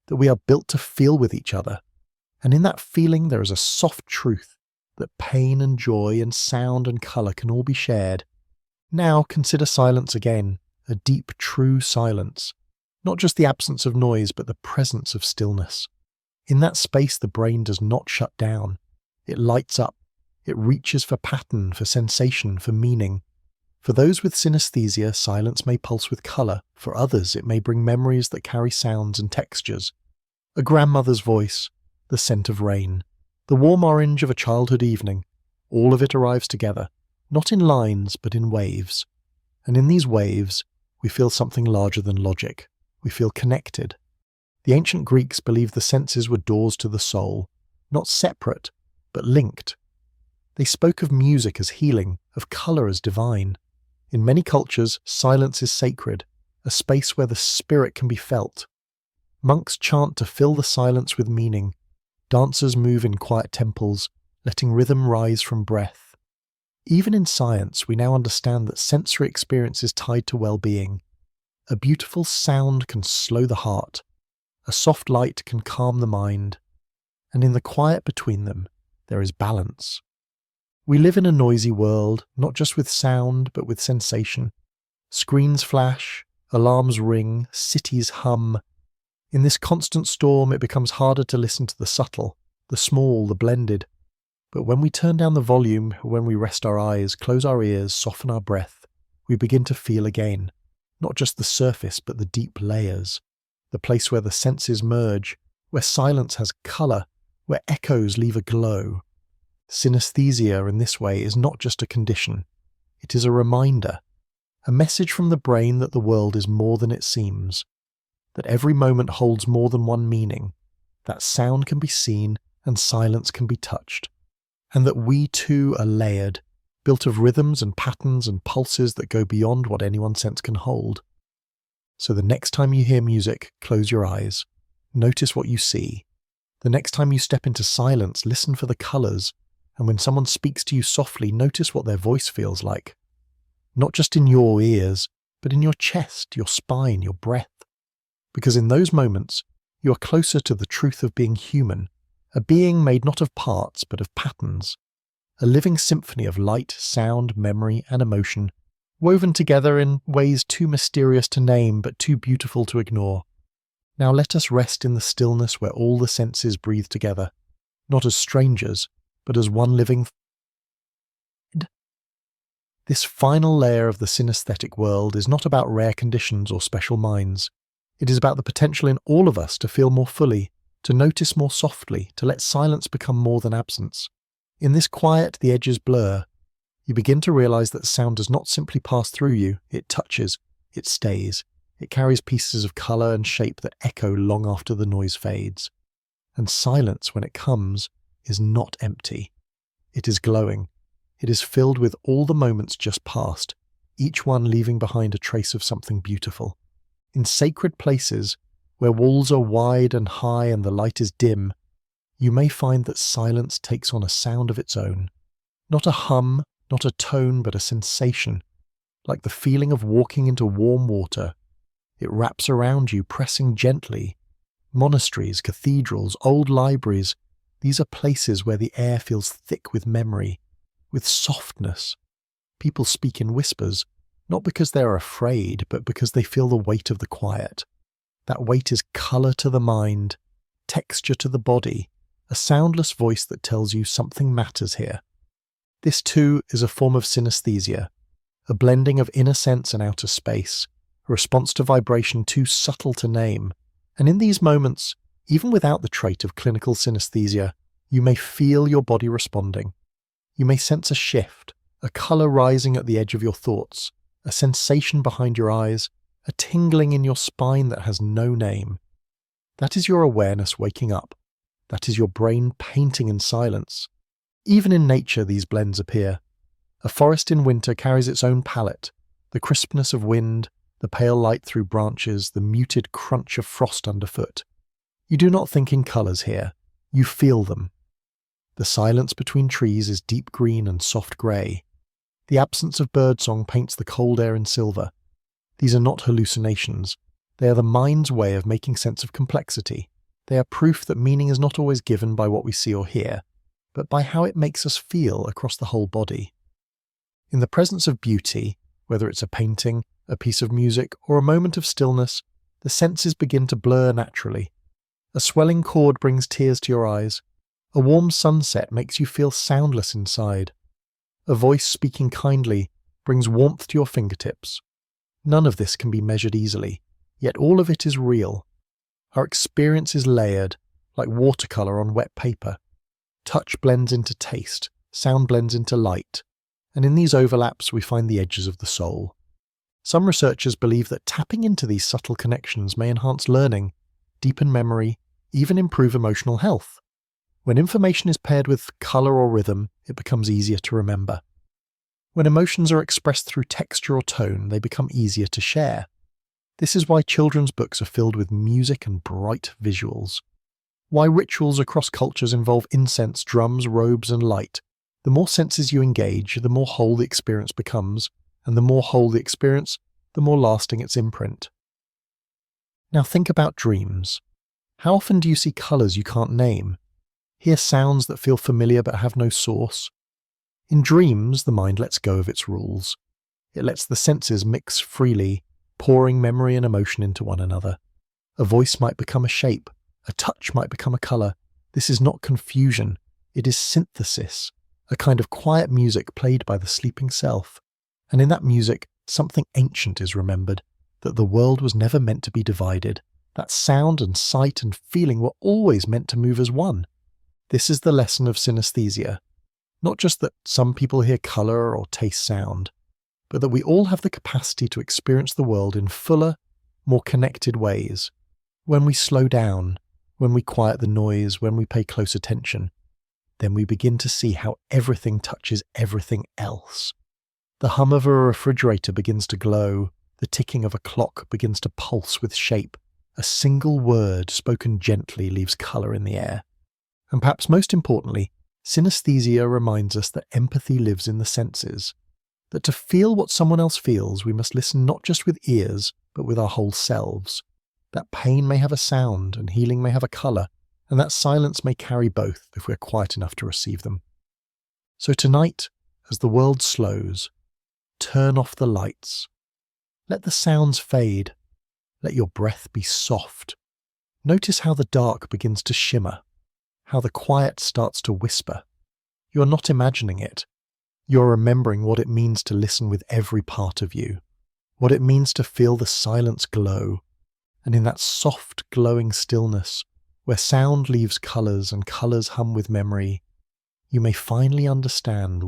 that we are built to feel with each other, and in that feeling there is a soft truth, that pain and joy and sound and colour can all be shared. Now consider silence again, a deep, true silence, not just the absence of noise but the presence of stillness. In that space the brain does not shut down, it lights up, it reaches for pattern, for sensation, for meaning. For those with synesthesia, silence may pulse with colour, for others it may bring memories that carry sounds and textures. A grandmother's voice, the scent of rain, the warm orange of a childhood evening, all of it arrives together, not in lines but in waves. And in these waves, we feel something larger than logic. We feel connected. The ancient Greeks believed the senses were doors to the soul, not separate, but linked. They spoke of music as healing, of colour as divine. In many cultures, silence is sacred, a space where the spirit can be felt. Monks chant to fill the silence with meaning. Dancers move in quiet temples, letting rhythm rise from breath. Even in science, we now understand that sensory experience is tied to well-being. A beautiful sound can slow the heart. A soft light can calm the mind. And in the quiet between them, there is balance. We live in a noisy world, not just with sound, but with sensation. Screens flash, alarms ring, cities hum. In this constant storm, it becomes harder to listen to the subtle, the small, the blended. But when we turn down the volume, when we rest our eyes, close our ears, soften our breath, we begin to feel again. Not just the surface, but the deep layers. The place where the senses merge, where silence has colour, where echoes leave a glow. Synesthesia in this way is not just a condition. It is a reminder, a message from the brain that the world is more than it seems, that every moment holds more than one meaning, that sound can be seen and silence can be touched, and that we too are layered, built of rhythms and patterns and pulses that go beyond what anyone's sense can hold. So the next time you hear music, close your eyes. Notice what you see. The next time you step into silence, listen for the colours. And when someone speaks to you softly, notice what their voice feels like. Not just in your ears, but in your chest, your spine, your breath. Because in those moments, you are closer to the truth of being human, a being made not of parts, but of patterns. A living symphony of light, sound, memory, and emotion, woven together in ways too mysterious to name, but too beautiful to ignore. Now let us rest in the stillness where all the senses breathe together, not as strangers, but as one living thread. This final layer of the synesthetic world is not about rare conditions or special minds. It is about the potential in all of us to feel more fully, to notice more softly, to let silence become more than absence. In this quiet, the edges blur. You begin to realize that sound does not simply pass through you, it touches, it stays. It carries pieces of color and shape that echo long after the noise fades. And silence, when it comes, is not empty. It is glowing. It is filled with all the moments just past, each one leaving behind a trace of something beautiful. In sacred places, where walls are wide and high and the light is dim, you may find that silence takes on a sound of its own. Not a hum, not a tone, but a sensation, like the feeling of walking into warm water. It wraps around you, pressing gently. Monasteries, cathedrals, old libraries, these are places where the air feels thick with memory, with softness. People speak in whispers, not because they are afraid, but because they feel the weight of the quiet. That weight is colour to the mind, texture to the body, a soundless voice that tells you something matters here. This too is a form of synesthesia, a blending of inner sense and outer space, a response to vibration too subtle to name. And in these moments, even without the trait of clinical synesthesia, you may feel your body responding. You may sense a shift, a colour rising at the edge of your thoughts, a sensation behind your eyes, a tingling in your spine that has no name. That is your awareness waking up. That is your brain painting in silence. Even in nature these blends appear. A forest in winter carries its own palette, the crispness of wind, the pale light through branches, the muted crunch of frost underfoot. You do not think in colours here, you feel them. The silence between trees is deep green and soft grey. The absence of birdsong paints the cold air in silver. These are not hallucinations. They are the mind's way of making sense of complexity. They are proof that meaning is not always given by what we see or hear, but by how it makes us feel across the whole body. In the presence of beauty, whether it's a painting, a piece of music, or a moment of stillness, the senses begin to blur naturally. A swelling chord brings tears to your eyes. A warm sunset makes you feel soundless inside. A voice speaking kindly brings warmth to your fingertips. None of this can be measured easily, yet all of it is real. Our experience is layered, like watercolour on wet paper. Touch blends into taste, sound blends into light, and in these overlaps we find the edges of the soul. Some researchers believe that tapping into these subtle connections may enhance learning, deepen memory, even improve emotional health. When information is paired with colour or rhythm, it becomes easier to remember. When emotions are expressed through texture or tone, they become easier to share. This is why children's books are filled with music and bright visuals. Why rituals across cultures involve incense, drums, robes, and light. The more senses you engage, the more whole the experience becomes, and the more whole the experience, the more lasting its imprint. Now think about dreams. How often do you see colours you can't name? Hear sounds that feel familiar but have no source? In dreams, the mind lets go of its rules. It lets the senses mix freely, pouring memory and emotion into one another. A voice might become a shape, a touch might become a colour. This is not confusion, it is synthesis, a kind of quiet music played by the sleeping self. And in that music, something ancient is remembered, that the world was never meant to be divided, that sound and sight and feeling were always meant to move as one. This is the lesson of synesthesia. Not just that some people hear colour or taste sound, but that we all have the capacity to experience the world in fuller, more connected ways. When we slow down, when we quiet the noise, when we pay close attention, then we begin to see how everything touches everything else. The hum of a refrigerator begins to glow, the ticking of a clock begins to pulse with shape. A single word spoken gently leaves colour in the air. And perhaps most importantly, synesthesia reminds us that empathy lives in the senses, that to feel what someone else feels, we must listen not just with ears, but with our whole selves. That pain may have a sound, and healing may have a colour, and that silence may carry both if we're quiet enough to receive them. So tonight, as the world slows, turn off the lights. Let the sounds fade. Let your breath be soft. Notice how the dark begins to shimmer, how the quiet starts to whisper. You're not imagining it. You're remembering what it means to listen with every part of you, what it means to feel the silence glow. And in that soft, glowing stillness, where sound leaves colours and colours hum with memory, you may finally understand.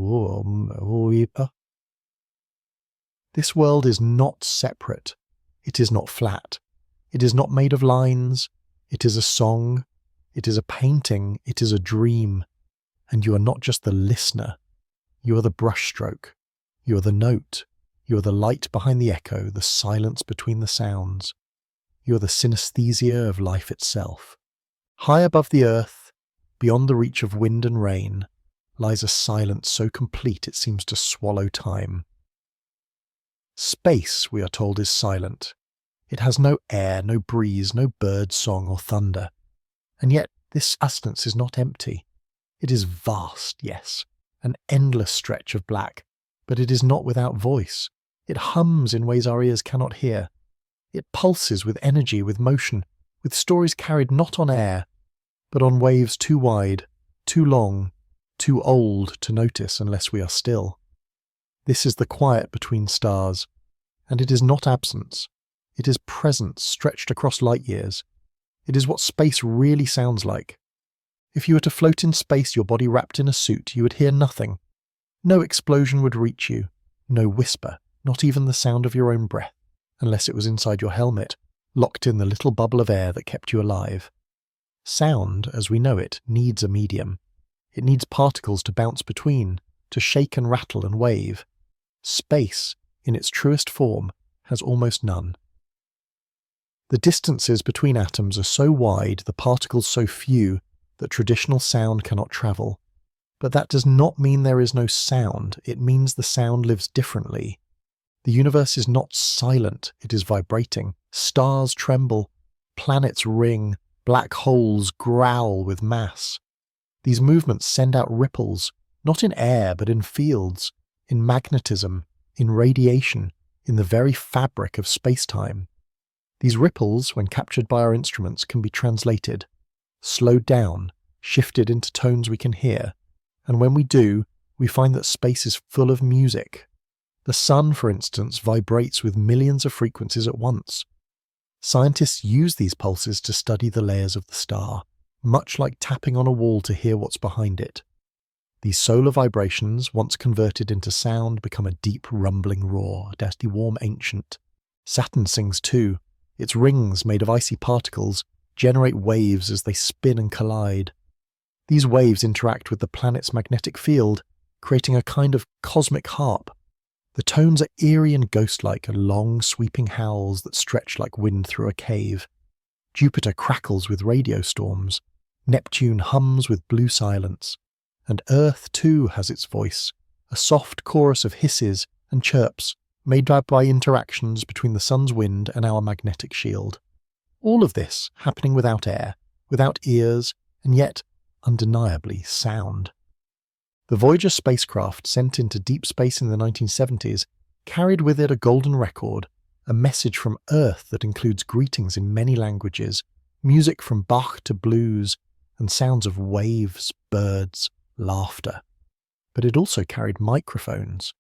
This world is not separate. It is not flat. It is not made of lines. It is a song. It is a painting. It is a dream. And you are not just the listener. You are the brushstroke. You are the note. You are the light behind the echo, the silence between the sounds. You are the synesthesia of life itself. High above the earth, beyond the reach of wind and rain, lies a silence so complete it seems to swallow time. Space, we are told, is silent. It has no air, no breeze, no bird song or thunder. And yet this vastness is not empty. It is vast, yes, an endless stretch of black, but it is not without voice. It hums in ways our ears cannot hear. It pulses with energy, with motion, with stories carried not on air, but on waves too wide, too long, too old to notice unless we are still. This is the quiet between stars, and it is not absence. It is presence stretched across light years. It is what space really sounds like. If you were to float in space, your body wrapped in a suit, you would hear nothing. No explosion would reach you, no whisper, not even the sound of your own breath, unless it was inside your helmet, locked in the little bubble of air that kept you alive. Sound, as we know it, needs a medium. It needs particles to bounce between, to shake and rattle and wave. Space, in its truest form, has almost none. The distances between atoms are so wide, the particles so few, that traditional sound cannot travel. But that does not mean there is no sound, it means the sound lives differently. The universe is not silent, it is vibrating. Stars tremble, planets ring, black holes growl with mass. These movements send out ripples, not in air but in fields, in magnetism, in radiation, in the very fabric of space-time. These ripples, when captured by our instruments, can be translated, slowed down, shifted into tones we can hear, and when we do, we find that space is full of music. The sun, for instance, vibrates with millions of frequencies at once. Scientists use these pulses to study the layers of the star, much like tapping on a wall to hear what's behind it. These solar vibrations, once converted into sound, become a deep rumbling roar, dirty, warm, ancient. Saturn sings too. Its rings, made of icy particles, generate waves as they spin and collide. These waves interact with the planet's magnetic field, creating a kind of cosmic harp. The tones are eerie and ghost-like, and long, sweeping howls that stretch like wind through a cave. Jupiter crackles with radio storms. Neptune hums with blue silence. And Earth, too, has its voice, a soft chorus of hisses and chirps, made by interactions between the sun's wind and our magnetic shield. All of this happening without air, without ears, and yet undeniably sound. The Voyager spacecraft, sent into deep space in the 1970s, carried with it a golden record, a message from Earth that includes greetings in many languages, music from Bach to blues, and sounds of waves, birds, laughter. But it also carried microphones.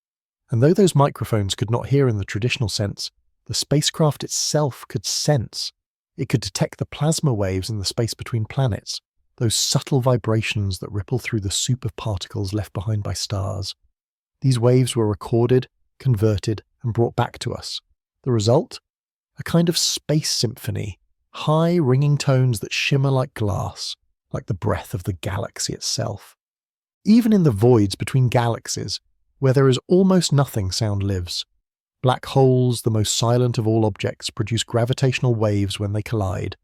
And though those microphones could not hear in the traditional sense, the spacecraft itself could sense. It could detect the plasma waves in the space between planets, those subtle vibrations that ripple through the soup of particles left behind by stars. These waves were recorded, converted, and brought back to us. The result? A kind of space symphony, high ringing tones that shimmer like glass, like the breath of the galaxy itself. Even in the voids between galaxies, where there is almost nothing, sound lives. Black holes, the most silent of all objects, produce gravitational waves when they collide.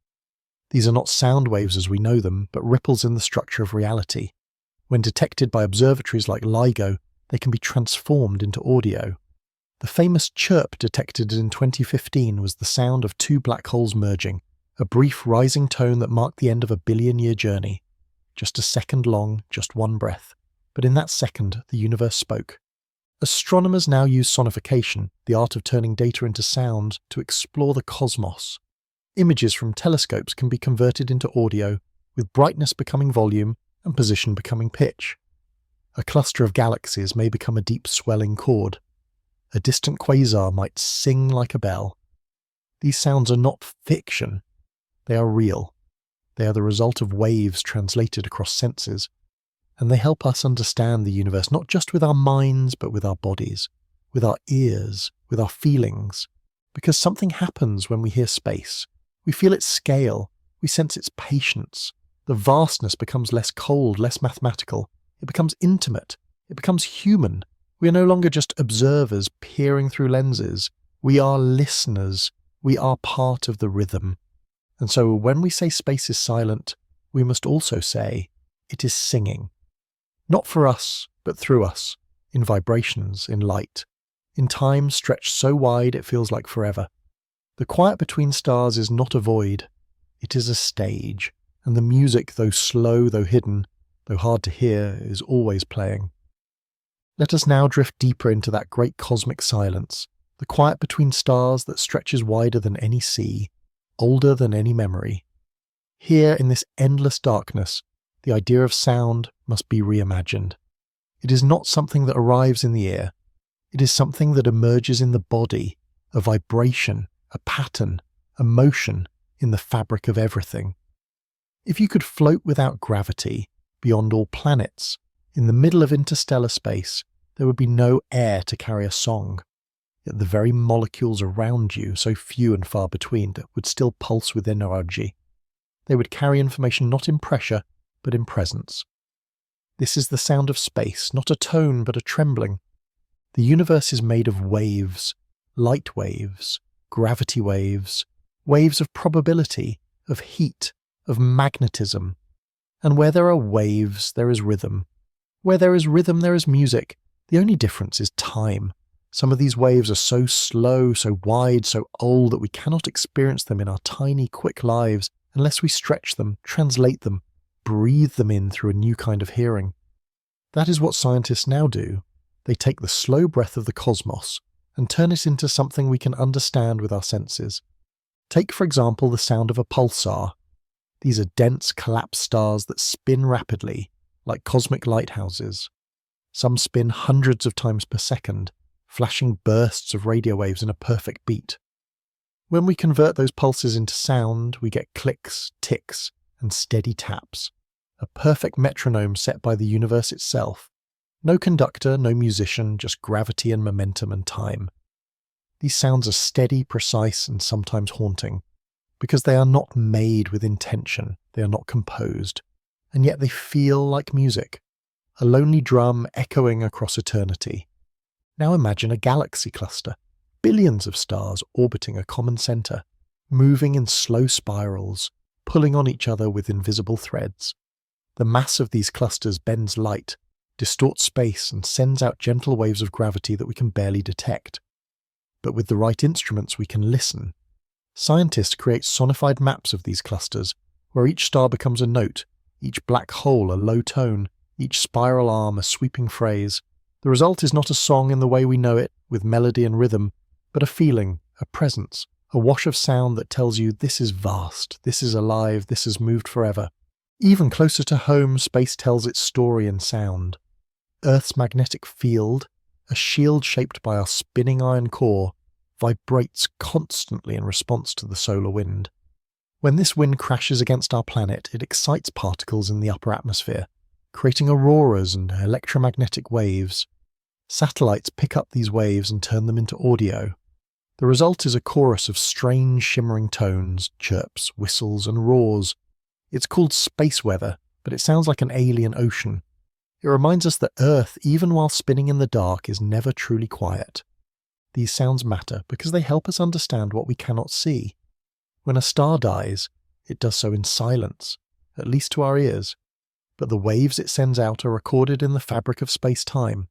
These are not sound waves as we know them, but ripples in the structure of reality. When detected by observatories like LIGO, they can be transformed into audio. The famous chirp detected in 2015 was the sound of two black holes merging, a brief rising tone that marked the end of a billion-year journey. Just a second long, just one breath. But in that second, the universe spoke. Astronomers now use sonification, the art of turning data into sound, to explore the cosmos. Images from telescopes can be converted into audio, with brightness becoming volume and position becoming pitch. A cluster of galaxies may become a deep swelling chord. A distant quasar might sing like a bell. These sounds are not fiction. They are real. They are the result of waves translated across senses, and they help us understand the universe not just with our minds but with our bodies, with our ears, with our feelings. Because something happens when we hear space. We feel its scale, we sense its patience. The vastness becomes less cold, less mathematical. It becomes intimate. It becomes human. We are no longer just observers peering through lenses. We are listeners. We are part of the rhythm. And so when we say space is silent, we must also say it is singing. Not for us, but through us, in vibrations, in light, in time stretched so wide it feels like forever. The quiet between stars is not a void. It is a stage, and the music, though slow, though hidden, though hard to hear, is always playing. Let us now drift deeper into that great cosmic silence, the quiet between stars that stretches wider than any sea, older than any memory. Here, in this endless darkness, the idea of sound must be reimagined. It is not something that arrives in the ear. It is something that emerges in the body, a vibration, a pattern, a motion in the fabric of everything. If you could float without gravity, beyond all planets, in the middle of interstellar space, there would be no air to carry a song. Yet the very molecules around you, so few and far between, that would still pulse with energy. They would carry information not in pressure, but in presence. This is the sound of space, not a tone, but a trembling. The universe is made of waves, light waves, gravity waves, waves of probability, of heat, of magnetism. And where there are waves, there is rhythm. Where there is rhythm, there is music. The only difference is time. Some of these waves are so slow, so wide, so old that we cannot experience them in our tiny, quick lives unless we stretch them, translate them, breathe them in through a new kind of hearing. That is what scientists now do. They take the slow breath of the cosmos and turn it into something we can understand with our senses. Take, for example, the sound of a pulsar. These are dense, collapsed stars that spin rapidly, like cosmic lighthouses. Some spin hundreds of times per second, flashing bursts of radio waves in a perfect beat. When we convert those pulses into sound, we get clicks, ticks, and steady taps. A perfect metronome set by the universe itself. No conductor, no musician, just gravity and momentum and time. These sounds are steady, precise, and sometimes haunting, because they are not made with intention, they are not composed, and yet they feel like music, a lonely drum echoing across eternity. Now imagine a galaxy cluster, billions of stars orbiting a common center, moving in slow spirals, pulling on each other with invisible threads. The mass of these clusters bends light, distorts space, and sends out gentle waves of gravity that we can barely detect. But with the right instruments we can listen. Scientists create sonified maps of these clusters, where each star becomes a note, each black hole a low tone, each spiral arm a sweeping phrase. The result is not a song in the way we know it, with melody and rhythm, but a feeling, a presence, a wash of sound that tells you this is vast, this is alive, this has moved forever. Even closer to home, space tells its story in sound. Earth's magnetic field, a shield shaped by our spinning iron core, vibrates constantly in response to the solar wind. When this wind crashes against our planet, it excites particles in the upper atmosphere, creating auroras and electromagnetic waves. Satellites pick up these waves and turn them into audio. The result is a chorus of strange shimmering tones, chirps, whistles, and roars. It's called space weather, but it sounds like an alien ocean. It reminds us that Earth, even while spinning in the dark, is never truly quiet. These sounds matter because they help us understand what we cannot see. When a star dies, it does so in silence, at least to our ears, but the waves it sends out are recorded in the fabric of space-time.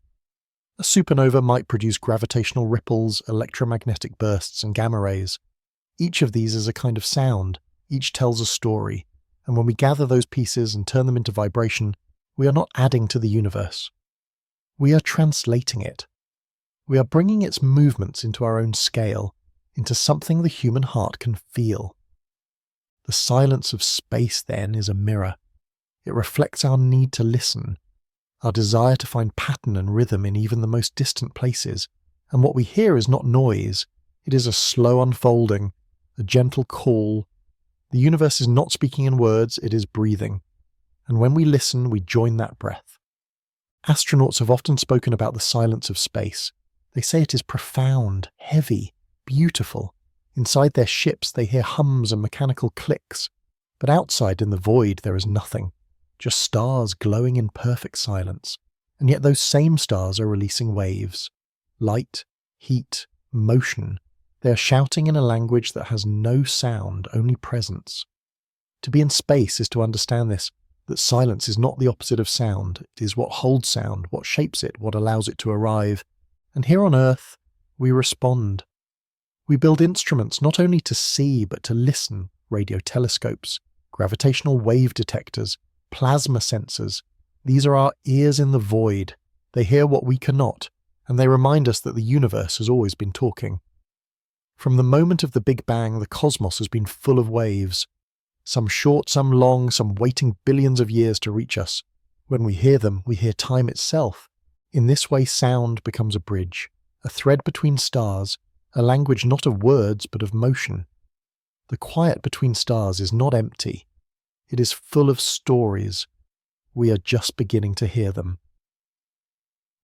A supernova might produce gravitational ripples, electromagnetic bursts, and gamma rays. Each of these is a kind of sound, each tells a story, and when we gather those pieces and turn them into vibration, we are not adding to the universe. We are translating it. We are bringing its movements into our own scale, into something the human heart can feel. The silence of space, then, is a mirror. It reflects our need to listen, our desire to find pattern and rhythm in even the most distant places, and what we hear is not noise, it is a slow unfolding, a gentle call. The universe is not speaking in words, it is breathing. And when we listen, we join that breath. Astronauts have often spoken about the silence of space. They say it is profound, heavy, beautiful. Inside their ships they hear hums and mechanical clicks, but outside in the void there is nothing, just stars glowing in perfect silence. And yet those same stars are releasing waves. Light, heat, motion. They are shouting in a language that has no sound, only presence. To be in space is to understand this, that silence is not the opposite of sound. It is what holds sound, what shapes it, what allows it to arrive. And here on Earth, we respond. We build instruments not only to see, but to listen. Radio telescopes, gravitational wave detectors, plasma sensors. These are our ears in the void. They hear what we cannot, and they remind us that the universe has always been talking. From the moment of the Big Bang, the cosmos has been full of waves. Some short, some long, some waiting billions of years to reach us. When we hear them, we hear time itself. In this way, sound becomes a bridge, a thread between stars, a language not of words but of motion. The quiet between stars is not empty. It is full of stories. We are just beginning to hear them.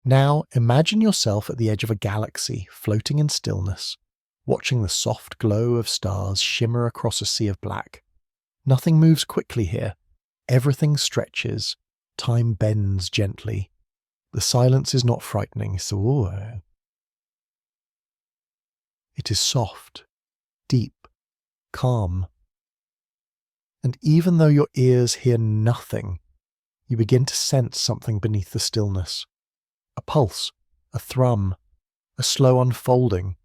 Now, imagine yourself at the edge of a galaxy, floating in stillness, watching the soft glow of stars shimmer across a sea of black. Nothing moves quickly here. Everything stretches. Time bends gently. The silence is not frightening, it is soft, deep, calm. And even though your ears hear nothing, you begin to sense something beneath the stillness. A pulse, a thrum, a slow unfolding.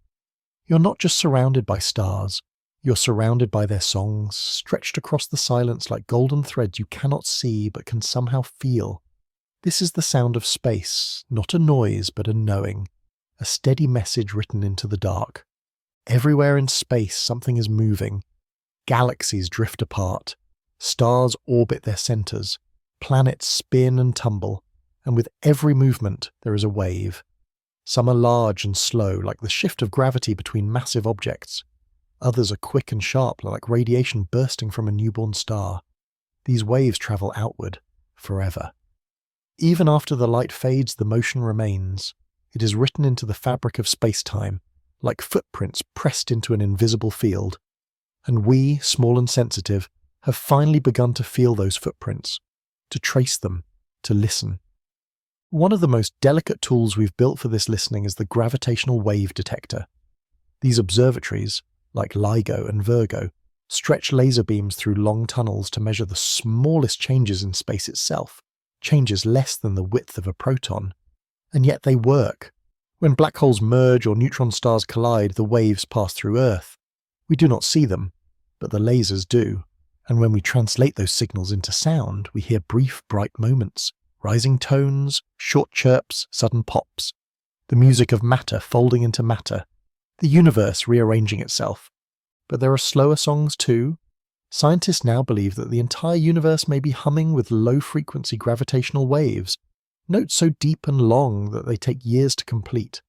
You're not just surrounded by stars, you're surrounded by their songs, stretched across the silence like golden threads you cannot see but can somehow feel. This is the sound of space, not a noise but a knowing, a steady message written into the dark. Everywhere in space something is moving. Galaxies drift apart, stars orbit their centers, planets spin and tumble, and with every movement there is a wave. Some are large and slow, like the shift of gravity between massive objects. Others are quick and sharp, like radiation bursting from a newborn star. These waves travel outward, forever. Even after the light fades, the motion remains. It is written into the fabric of space-time, like footprints pressed into an invisible field. And we, small and sensitive, have finally begun to feel those footprints, to trace them, to listen. One of the most delicate tools we've built for this listening is the gravitational wave detector. These observatories, like LIGO and Virgo, stretch laser beams through long tunnels to measure the smallest changes in space itself, changes less than the width of a proton. And yet they work. When black holes merge or neutron stars collide, the waves pass through Earth. We do not see them, but the lasers do. And when we translate those signals into sound, we hear brief, bright moments, rising tones, short chirps, sudden pops. The music of matter folding into matter. The universe rearranging itself. But there are slower songs too. Scientists now believe that the entire universe may be humming with low-frequency gravitational waves, notes so deep and long that they take years to complete.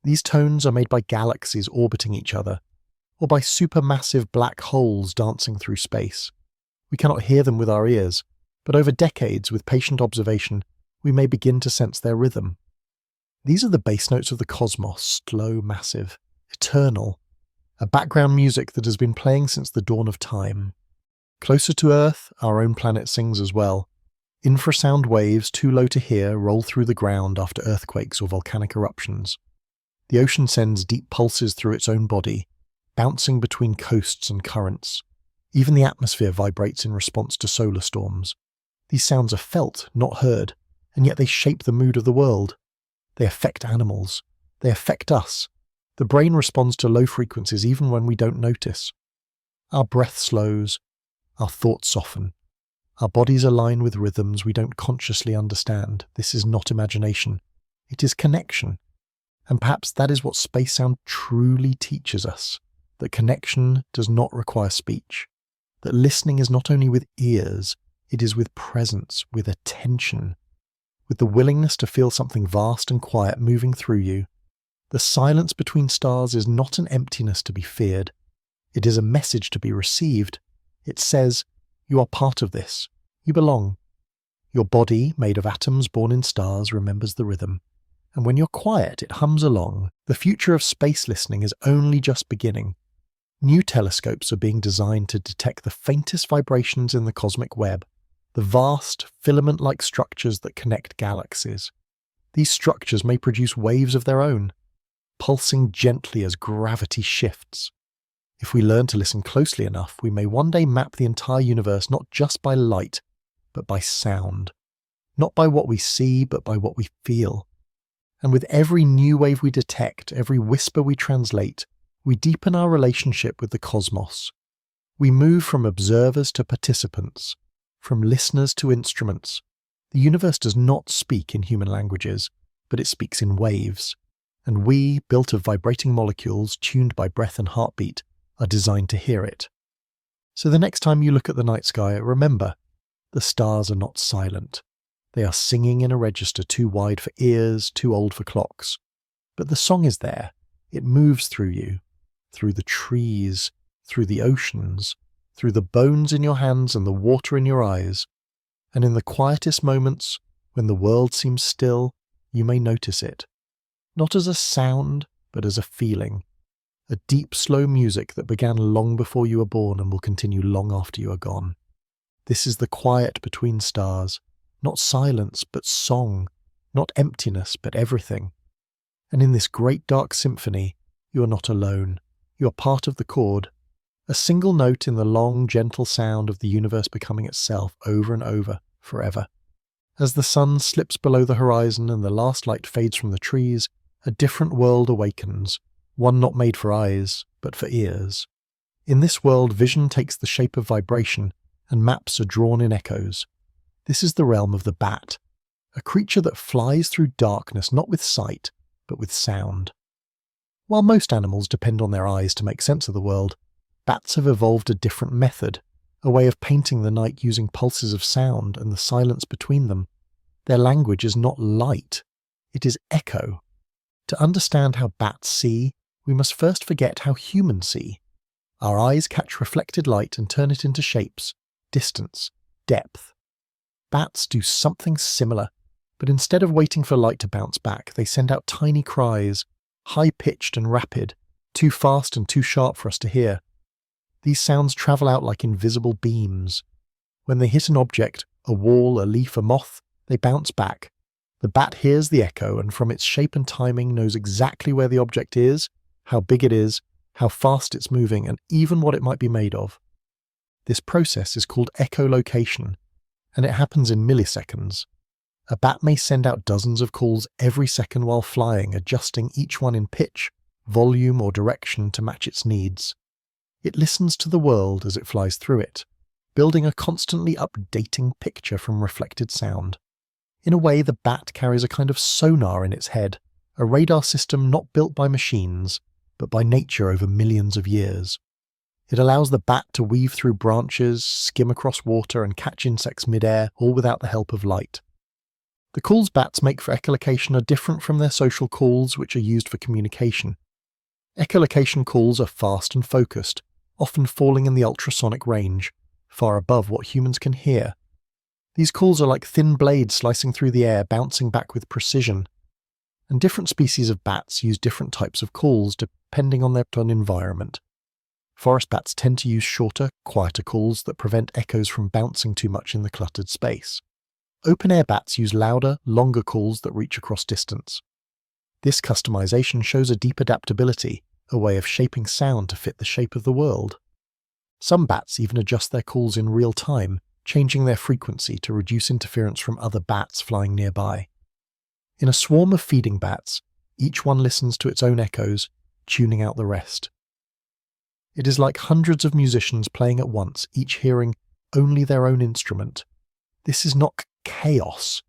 These tones are made by galaxies orbiting each other, or by supermassive black holes dancing through space. We cannot hear them with our ears, but over decades, with patient observation, we may begin to sense their rhythm. These are the bass notes of the cosmos, slow, massive, eternal, a background music that has been playing since the dawn of time. Closer to Earth, our own planet sings as well. Infrasound waves too low to hear roll through the ground after earthquakes or volcanic eruptions. The ocean sends deep pulses through its own body, bouncing between coasts and currents. Even the atmosphere vibrates in response to solar storms. These sounds are felt, not heard, and yet they shape the mood of the world. They affect animals. They affect us. The brain responds to low frequencies even when we don't notice. Our breath slows. Our thoughts soften. Our bodies align with rhythms we don't consciously understand. This is not imagination. It is connection. And perhaps that is what space sound truly teaches us, that connection does not require speech, that listening is not only with ears, it is with presence, with attention, with the willingness to feel something vast and quiet moving through you. The silence between stars is not an emptiness to be feared. It is a message to be received. It says, you are part of this. You belong. Your body, made of atoms born in stars, remembers the rhythm. And when you're quiet, it hums along. The future of space listening is only just beginning. New telescopes are being designed to detect the faintest vibrations in the cosmic web, the vast, filament-like structures that connect galaxies. These structures may produce waves of their own, pulsing gently as gravity shifts. If we learn to listen closely enough, we may one day map the entire universe not just by light, but by sound. Not by what we see, but by what we feel. And with every new wave we detect, every whisper we translate, we deepen our relationship with the cosmos. We move from observers to participants, from listeners to instruments. The universe does not speak in human languages, but it speaks in waves. And we, built of vibrating molecules tuned by breath and heartbeat, are designed to hear it. So the next time you look at the night sky, remember, the stars are not silent. They are singing in a register too wide for ears, too old for clocks. But the song is there. It moves through you, through the trees, through the oceans, through the bones in your hands and the water in your eyes. And in the quietest moments, when the world seems still, you may notice it. Not as a sound, but as a feeling. A deep, slow music that began long before you were born and will continue long after you are gone. This is the quiet between stars. Not silence, but song. Not emptiness, but everything. And in this great dark symphony, you are not alone. You are part of the chord. A single note in the long, gentle sound of the universe becoming itself over and over, forever. As the sun slips below the horizon and the last light fades from the trees, a different world awakens, one not made for eyes, but for ears. In this world, vision takes the shape of vibration, and maps are drawn in echoes. This is the realm of the bat, a creature that flies through darkness not with sight, but with sound. While most animals depend on their eyes to make sense of the world, bats have evolved a different method, a way of painting the night using pulses of sound and the silence between them. Their language is not light, it is echo. To understand how bats see, we must first forget how humans see. Our eyes catch reflected light and turn it into shapes, distance, depth. Bats do something similar, but instead of waiting for light to bounce back, they send out tiny cries, high-pitched and rapid, too fast and too sharp for us to hear. These sounds travel out like invisible beams. When they hit an object, a wall, a leaf, a moth, they bounce back. The bat hears the echo and from its shape and timing knows exactly where the object is, how big it is, how fast it's moving, and even what it might be made of. This process is called echolocation, and it happens in milliseconds. A bat may send out dozens of calls every second while flying, adjusting each one in pitch, volume, or direction to match its needs. It listens to the world as it flies through it, building a constantly updating picture from reflected sound. In a way, the bat carries a kind of sonar in its head, a radar system not built by machines, but by nature over millions of years. It allows the bat to weave through branches, skim across water, and catch insects mid-air, all without the help of light. The calls bats make for echolocation are different from their social calls, which are used for communication. Echolocation calls are fast and focused, often falling in the ultrasonic range, far above what humans can hear. These calls are like thin blades slicing through the air, bouncing back with precision. And different species of bats use different types of calls depending on their environment. Forest bats tend to use shorter, quieter calls that prevent echoes from bouncing too much in the cluttered space. Open-air bats use louder, longer calls that reach across distance. This customization shows a deep adaptability, a way of shaping sound to fit the shape of the world. Some bats even adjust their calls in real time, changing their frequency to reduce interference from other bats flying nearby. In a swarm of feeding bats, each one listens to its own echoes, tuning out the rest. It is like hundreds of musicians playing at once, each hearing only their own instrument. This is not chaos.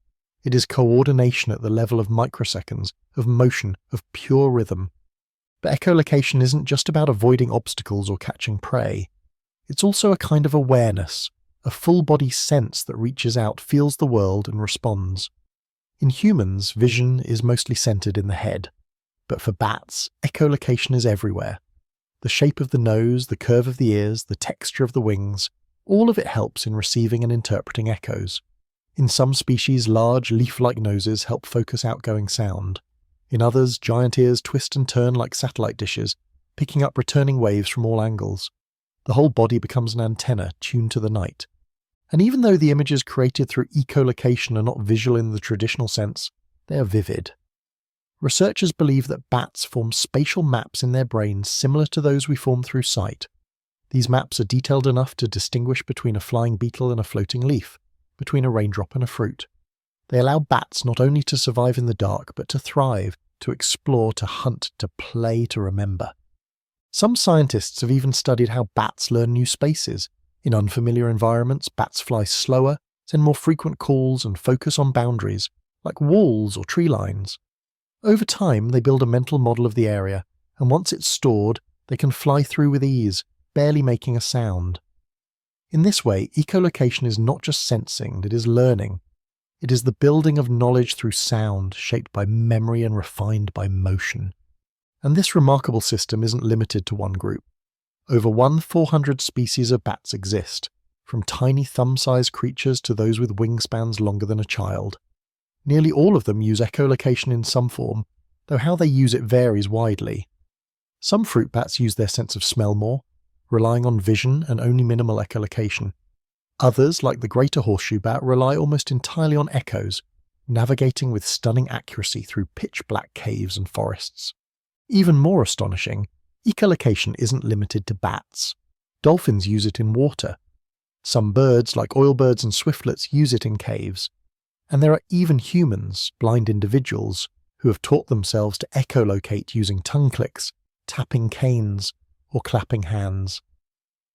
It is coordination at the level of microseconds, of motion, of pure rhythm. But echolocation isn't just about avoiding obstacles or catching prey. It's also a kind of awareness, a full-body sense that reaches out, feels the world, and responds. In humans, vision is mostly centered in the head. But for bats, echolocation is everywhere. The shape of the nose, the curve of the ears, the texture of the wings, all of it helps in receiving and interpreting echoes. In some species, large, leaf-like noses help focus outgoing sound. In others, giant ears twist and turn like satellite dishes, picking up returning waves from all angles. The whole body becomes an antenna tuned to the night. And even though the images created through echolocation are not visual in the traditional sense, They are vivid. Researchers believe that bats form spatial maps in their brains similar to those we form through sight. These maps are detailed enough to distinguish between a flying beetle and a floating leaf, between a raindrop and a fruit. They allow bats not only to survive in the dark, but to thrive, to explore, to hunt, to play, to remember. Some scientists have even studied how bats learn new spaces. In unfamiliar environments, bats fly slower, send more frequent calls, and focus on boundaries, like walls or tree lines. Over time, they build a mental model of the area, and once it's stored, they can fly through with ease, barely making a sound. In this way, echolocation is not just sensing, it is learning. It is the building of knowledge through sound, shaped by memory and refined by motion. And this remarkable system isn't limited to one group. Over 1,400 species of bats exist, from tiny thumb-sized creatures to those with wingspans longer than a child. Nearly all of them use echolocation in some form, though how they use it varies widely. Some fruit bats use their sense of smell more, relying on vision and only minimal echolocation. Others, like the greater horseshoe bat, rely almost entirely on echoes, navigating with stunning accuracy through pitch-black caves and forests. Even more astonishing, echolocation isn't limited to bats. Dolphins use it in water. Some birds, like oilbirds and swiftlets, use it in caves. And there are even humans, blind individuals, who have taught themselves to echolocate using tongue clicks, tapping canes, or clapping hands.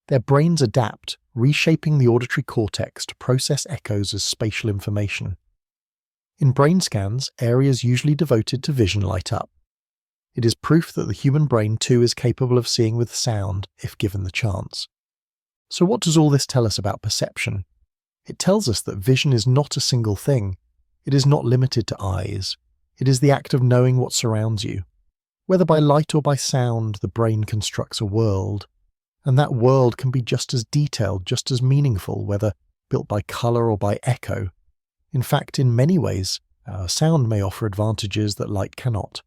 Their brains adapt, reshaping the auditory cortex to process echoes as spatial information. In brain scans, areas usually devoted to vision light up. It is proof that the human brain too is capable of seeing with sound, if given the chance. So what does all this tell us about perception? It tells us that vision is not a single thing. It is not limited to eyes. It is the act of knowing what surrounds you. Whether by light or by sound, the brain constructs a world. And that world can be just as detailed, just as meaningful, whether built by colour or by echo. In fact, in many ways, sound may offer advantages that light cannot.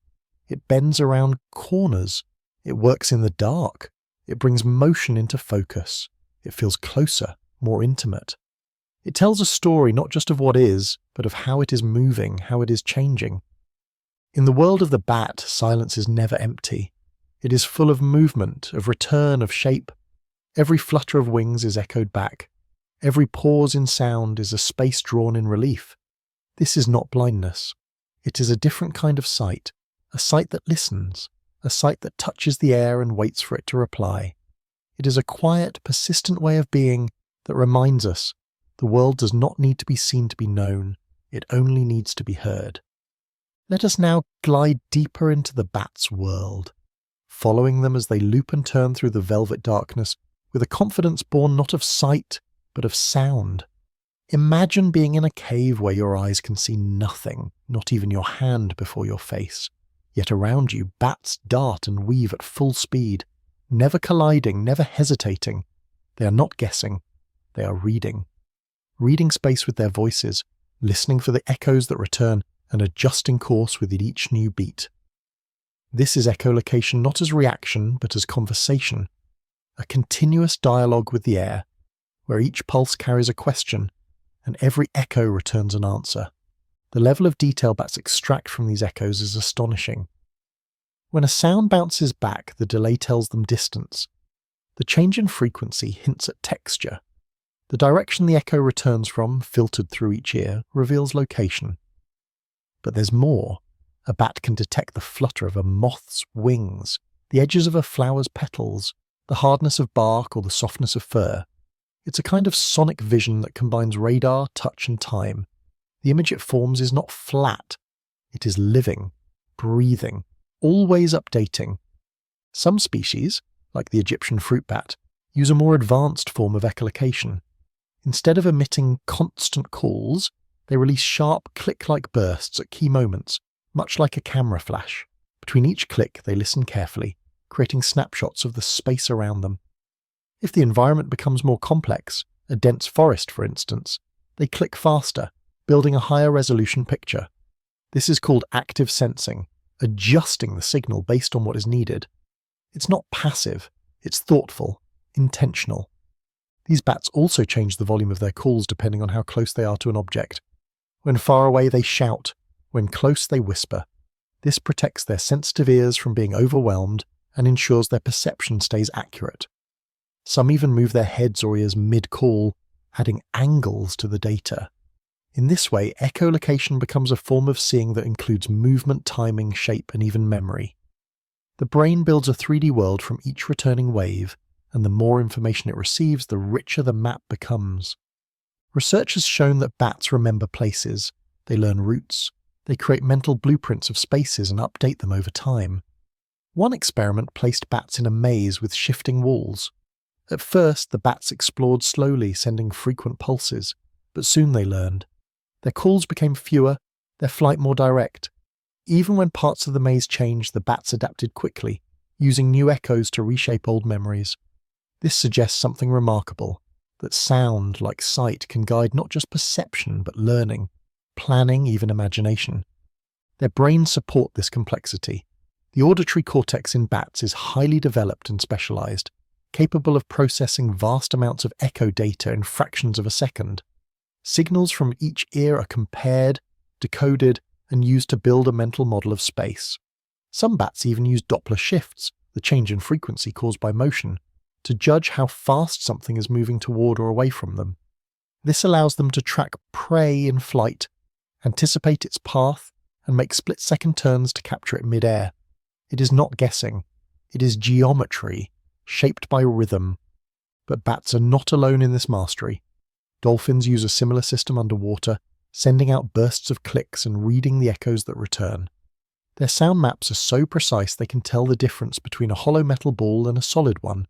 It bends around corners. It works in the dark. It brings motion into focus. It feels closer, more intimate. It tells a story not just of what is, but of how it is moving, how it is changing. In the world of the bat, silence is never empty. It is full of movement, of return, of shape. Every flutter of wings is echoed back. Every pause in sound is a space drawn in relief. This is not blindness. It is a different kind of sight, a sight that listens, a sight that touches the air and waits for it to reply. It is a quiet, persistent way of being that reminds us the world does not need to be seen to be known, it only needs to be heard. Let us now glide deeper into the bat's world, following them as they loop and turn through the velvet darkness with a confidence born not of sight, but of sound. Imagine being in a cave where your eyes can see nothing, not even your hand before your face. Yet around you, bats dart and weave at full speed, never colliding, never hesitating. They are not guessing, they are reading. Reading space with their voices, listening for the echoes that return, and adjusting course with each new beat. This is echolocation not as reaction, but as conversation, a continuous dialogue with the air, where each pulse carries a question, and every echo returns an answer. The level of detail bats extract from these echoes is astonishing. When a sound bounces back, the delay tells them distance. The change in frequency hints at texture. The direction the echo returns from, filtered through each ear, reveals location. But there's more. A bat can detect the flutter of a moth's wings, the edges of a flower's petals, the hardness of bark or the softness of fur. It's a kind of sonic vision that combines radar, touch and time. The image it forms is not flat. It is living, breathing, always updating. Some species, like the Egyptian fruit bat, use a more advanced form of echolocation. Instead of emitting constant calls, they release sharp click-like bursts at key moments, much like a camera flash. Between each click, they listen carefully, creating snapshots of the space around them. If the environment becomes more complex, a dense forest for instance, they click faster, building a higher resolution picture. This is called active sensing, adjusting the signal based on what is needed. It's not passive, it's thoughtful, intentional. These bats also change the volume of their calls depending on how close they are to an object. When far away they shout, When close, they whisper. This protects their sensitive ears from being overwhelmed and ensures their perception stays accurate. Some even move their heads or ears mid-call, adding angles to the data. In this way, echolocation becomes a form of seeing that includes movement, timing, shape, and even memory. The brain builds a 3D world from each returning wave, and the more information it receives, the richer the map becomes. Research has shown that bats remember places, they learn routes, they create mental blueprints of spaces and update them over time. One experiment placed bats in a maze with shifting walls. At first, the bats explored slowly, sending frequent pulses, but soon they learned. Their calls became fewer, their flight more direct. Even when parts of the maze changed, the bats adapted quickly, using new echoes to reshape old memories. This suggests something remarkable, that sound, like sight, can guide not just perception but learning, planning, even imagination. Their brains support this complexity. The auditory cortex in bats is highly developed and specialized, capable of processing vast amounts of echo data in fractions of a second. Signals from each ear are compared, decoded, and used to build a mental model of space. Some bats even use Doppler shifts, the change in frequency caused by motion, to judge how fast something is moving toward or away from them. This allows them to track prey in flight, anticipate its path, and make split-second turns to capture it mid-air. It is not guessing. It is geometry, shaped by rhythm. But bats are not alone in this mastery. Dolphins use a similar system underwater, sending out bursts of clicks and reading the echoes that return. Their sound maps are so precise they can tell the difference between a hollow metal ball and a solid one,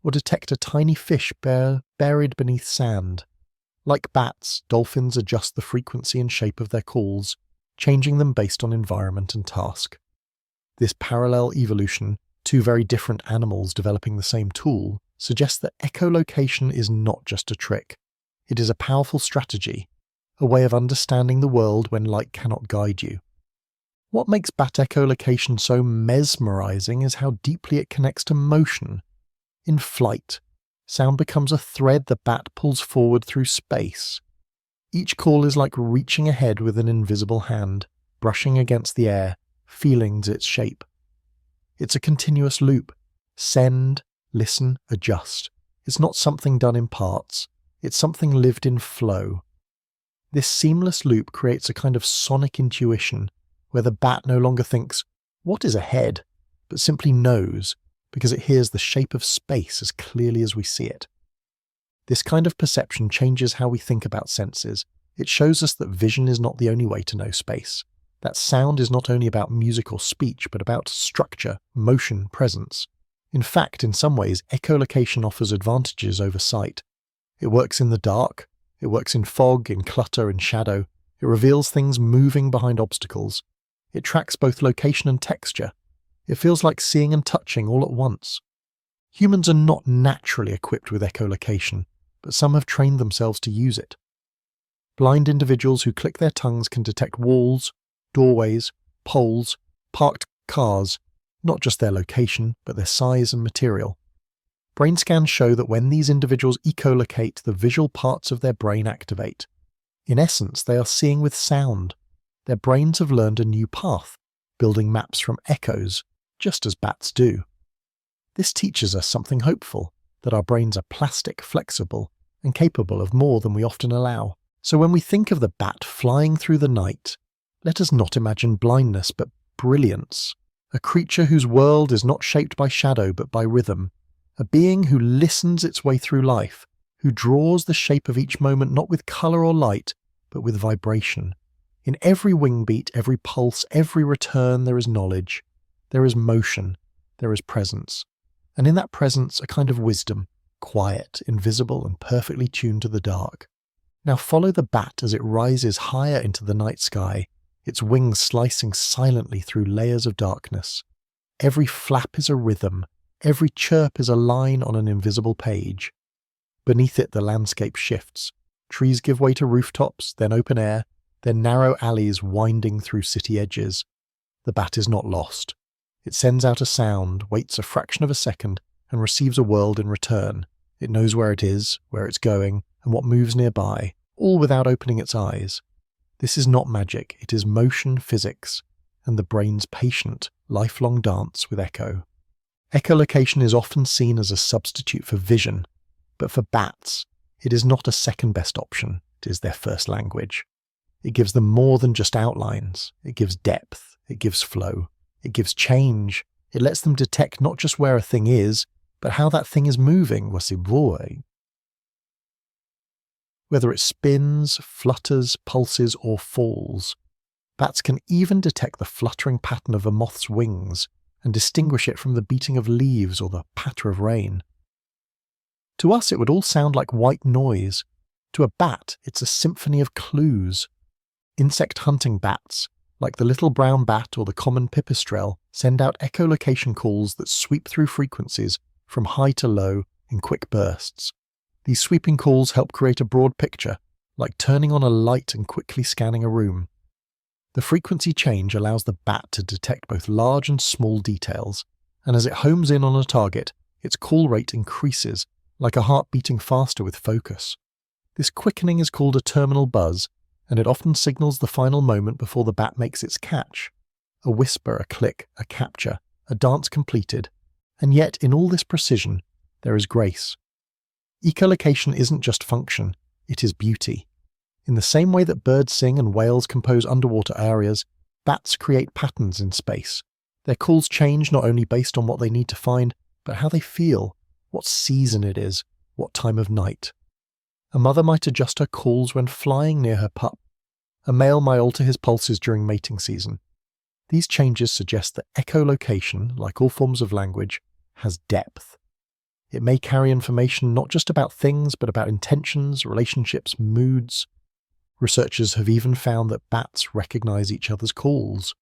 or detect a tiny fish buried beneath sand. Like bats, dolphins adjust the frequency and shape of their calls, changing them based on environment and task. This parallel evolution, two very different animals developing the same tool, suggests that echolocation is not just a trick. It is a powerful strategy, a way of understanding the world when light cannot guide you. What makes bat echolocation so mesmerizing is how deeply it connects to motion. In flight, sound becomes a thread the bat pulls forward through space. Each call is like reaching ahead with an invisible hand, brushing against the air, feeling its shape. It's a continuous loop. Send, listen, adjust. It's not something done in parts. It's something lived in flow. This seamless loop creates a kind of sonic intuition, where the bat no longer thinks, "What is ahead?" but simply knows, because it hears the shape of space as clearly as we see it. This kind of perception changes how we think about senses. It shows us that vision is not the only way to know space, that sound is not only about music or speech, but about structure, motion, presence. In fact, in some ways, echolocation offers advantages over sight. It works in the dark, it works in fog, in clutter, in shadow. It reveals things moving behind obstacles. It tracks both location and texture. It feels like seeing and touching all at once. Humans are not naturally equipped with echolocation, but some have trained themselves to use it. Blind individuals who click their tongues can detect walls, doorways, poles, parked cars, not just their location, but their size and material. Brain scans show that when these individuals echolocate, the visual parts of their brain activate. In essence, they are seeing with sound. Their brains have learned a new path, building maps from echoes, just as bats do. This teaches us something hopeful, that our brains are plastic, flexible, and capable of more than we often allow. So when we think of the bat flying through the night, let us not imagine blindness, but brilliance. A creature whose world is not shaped by shadow, but by rhythm. A being who listens its way through life, who draws the shape of each moment not with colour or light, but with vibration. In every wing beat, every pulse, every return, there is knowledge. There is motion. There is presence. And in that presence, a kind of wisdom, quiet, invisible, and perfectly tuned to the dark. Now follow the bat as it rises higher into the night sky, its wings slicing silently through layers of darkness. Every flap is a rhythm. Every chirp is a line on an invisible page. Beneath it, the landscape shifts. Trees give way to rooftops, then open air, then narrow alleys winding through city edges. The bat is not lost. It sends out a sound, waits a fraction of a second, and receives a world in return. It knows where it is, where it's going, and what moves nearby, all without opening its eyes. This is not magic, it is motion physics, and the brain's patient, lifelong dance with echo. Echolocation is often seen as a substitute for vision, but for bats, it is not a second-best option, it is their first language. It gives them more than just outlines, it gives depth, it gives flow, it gives change, it lets them detect not just where a thing is, but how that thing is moving, whether it spins, flutters, pulses, or falls. Bats can even detect the fluttering pattern of a moth's wings and distinguish it from the beating of leaves or the patter of rain. To us, it would all sound like white noise. To a bat, it's a symphony of clues. Insect hunting bats, like the little brown bat or the common pipistrelle, send out echolocation calls that sweep through frequencies from high to low in quick bursts. These sweeping calls help create a broad picture, like turning on a light and quickly scanning a room. The frequency change allows the bat to detect both large and small details, and as it homes in on a target, its call rate increases, like a heart beating faster with focus. This quickening is called a terminal buzz, and it often signals the final moment before the bat makes its catch. A whisper, a click, a capture, a dance completed, and yet in all this precision, there is grace. Echolocation isn't just function, it is beauty. In the same way that birds sing and whales compose underwater arias, bats create patterns in space. Their calls change not only based on what they need to find, but how they feel, what season it is, what time of night. A mother might adjust her calls when flying near her pup. A male might alter his pulses during mating season. These changes suggest that echolocation, like all forms of language, has depth. It may carry information not just about things, but about intentions, relationships, moods. Researchers have even found that bats recognize each other's calls.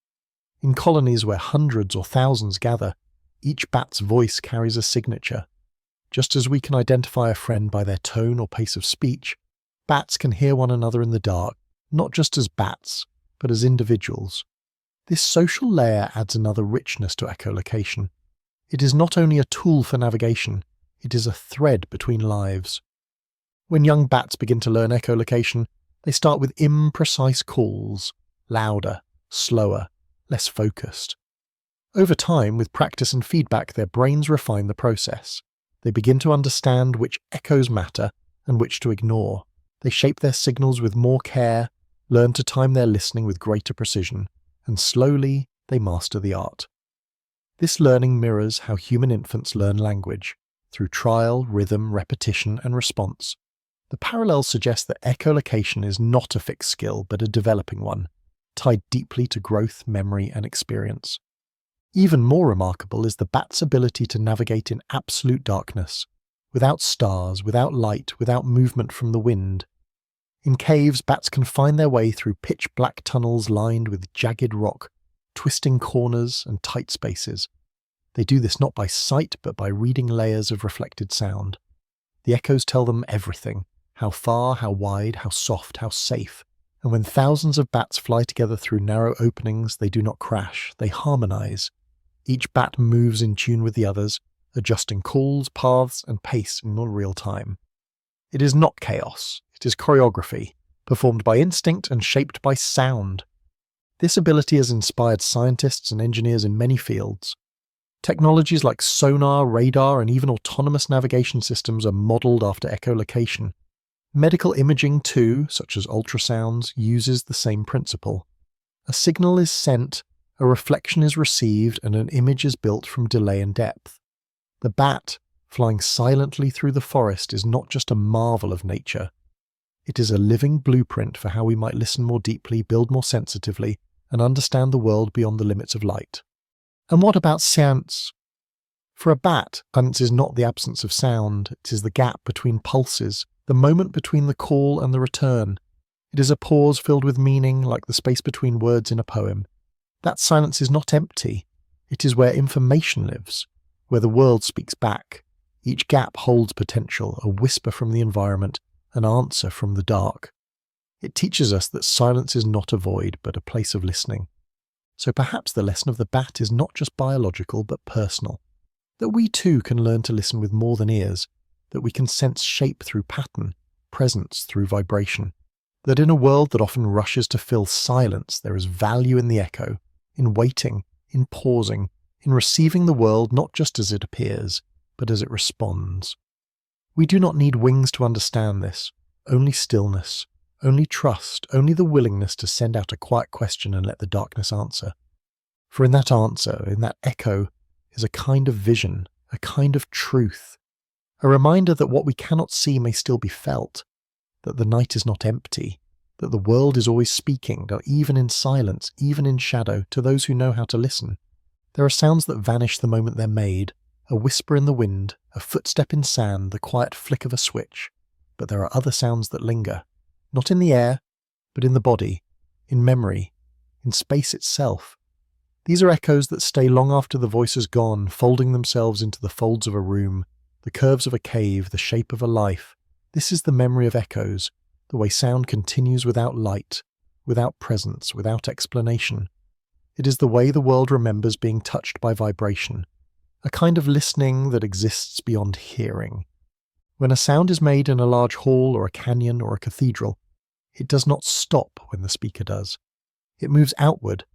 In colonies where hundreds or thousands gather, each bat's voice carries a signature. Just as we can identify a friend by their tone or pace of speech, bats can hear one another in the dark, not just as bats, but as individuals. This social layer adds another richness to echolocation. It is not only a tool for navigation, it is a thread between lives. When young bats begin to learn echolocation, they start with imprecise calls, louder, slower, less focused. Over time, with practice and feedback, their brains refine the process. They begin to understand which echoes matter and which to ignore. They shape their signals with more care, learn to time their listening with greater precision, and slowly they master the art. This learning mirrors how human infants learn language, through trial, rhythm, repetition, and response. The parallels suggest that echolocation is not a fixed skill, but a developing one, tied deeply to growth, memory, and experience. Even more remarkable is the bat's ability to navigate in absolute darkness, without stars, without light, without movement from the wind. In caves, bats can find their way through pitch-black tunnels lined with jagged rock, twisting corners and tight spaces. They do this not by sight, but by reading layers of reflected sound. The echoes tell them everything: how far, how wide, how soft, how safe. And when thousands of bats fly together through narrow openings, they do not crash, they harmonize. Each bat moves in tune with the others, adjusting calls, paths, and pace in real time. It is not chaos, it is choreography, performed by instinct and shaped by sound. This ability has inspired scientists and engineers in many fields. Technologies like sonar, radar, and even autonomous navigation systems are modelled after echolocation. Medical imaging too, such as ultrasounds, uses the same principle. A signal is sent, a reflection is received, and an image is built from delay and depth. The bat, flying silently through the forest, is not just a marvel of nature. It is a living blueprint for how we might listen more deeply, build more sensitively, and understand the world beyond the limits of light. And what about silence? For a bat, silence is not the absence of sound, it is the gap between pulses, the moment between the call and the return. It is a pause filled with meaning, like the space between words in a poem. That silence is not empty. It is where information lives, where the world speaks back. Each gap holds potential, a whisper from the environment, an answer from the dark. It teaches us that silence is not a void, but a place of listening. So perhaps the lesson of the bat is not just biological, but personal. That we too can learn to listen with more than ears, that we can sense shape through pattern, presence through vibration. that in a world that often rushes to fill silence, there is value in the echo, in waiting, in pausing, in receiving the world not just as it appears, but as it responds. We do not need wings to understand this, only stillness, only trust, only the willingness to send out a quiet question and let the darkness answer. For in that answer, in that echo, is a kind of vision, a kind of truth, a reminder that what we cannot see may still be felt, that the night is not empty, that the world is always speaking, that even in silence, even in shadow, to those who know how to listen. There are sounds that vanish the moment they're made, a whisper in the wind, a footstep in sand, the quiet flick of a switch. But there are other sounds that linger, not in the air, but in the body, in memory, in space itself. These are echoes that stay long after the voice is gone, folding themselves into the folds of a room, the curves of a cave, the shape of a life. This is the memory of echoes, the way sound continues without light, without presence, without explanation. It is the way the world remembers being touched by vibration, a kind of listening that exists beyond hearing. When a sound is made in a large hall or a canyon or a cathedral, it does not stop when the speaker does. It moves outward,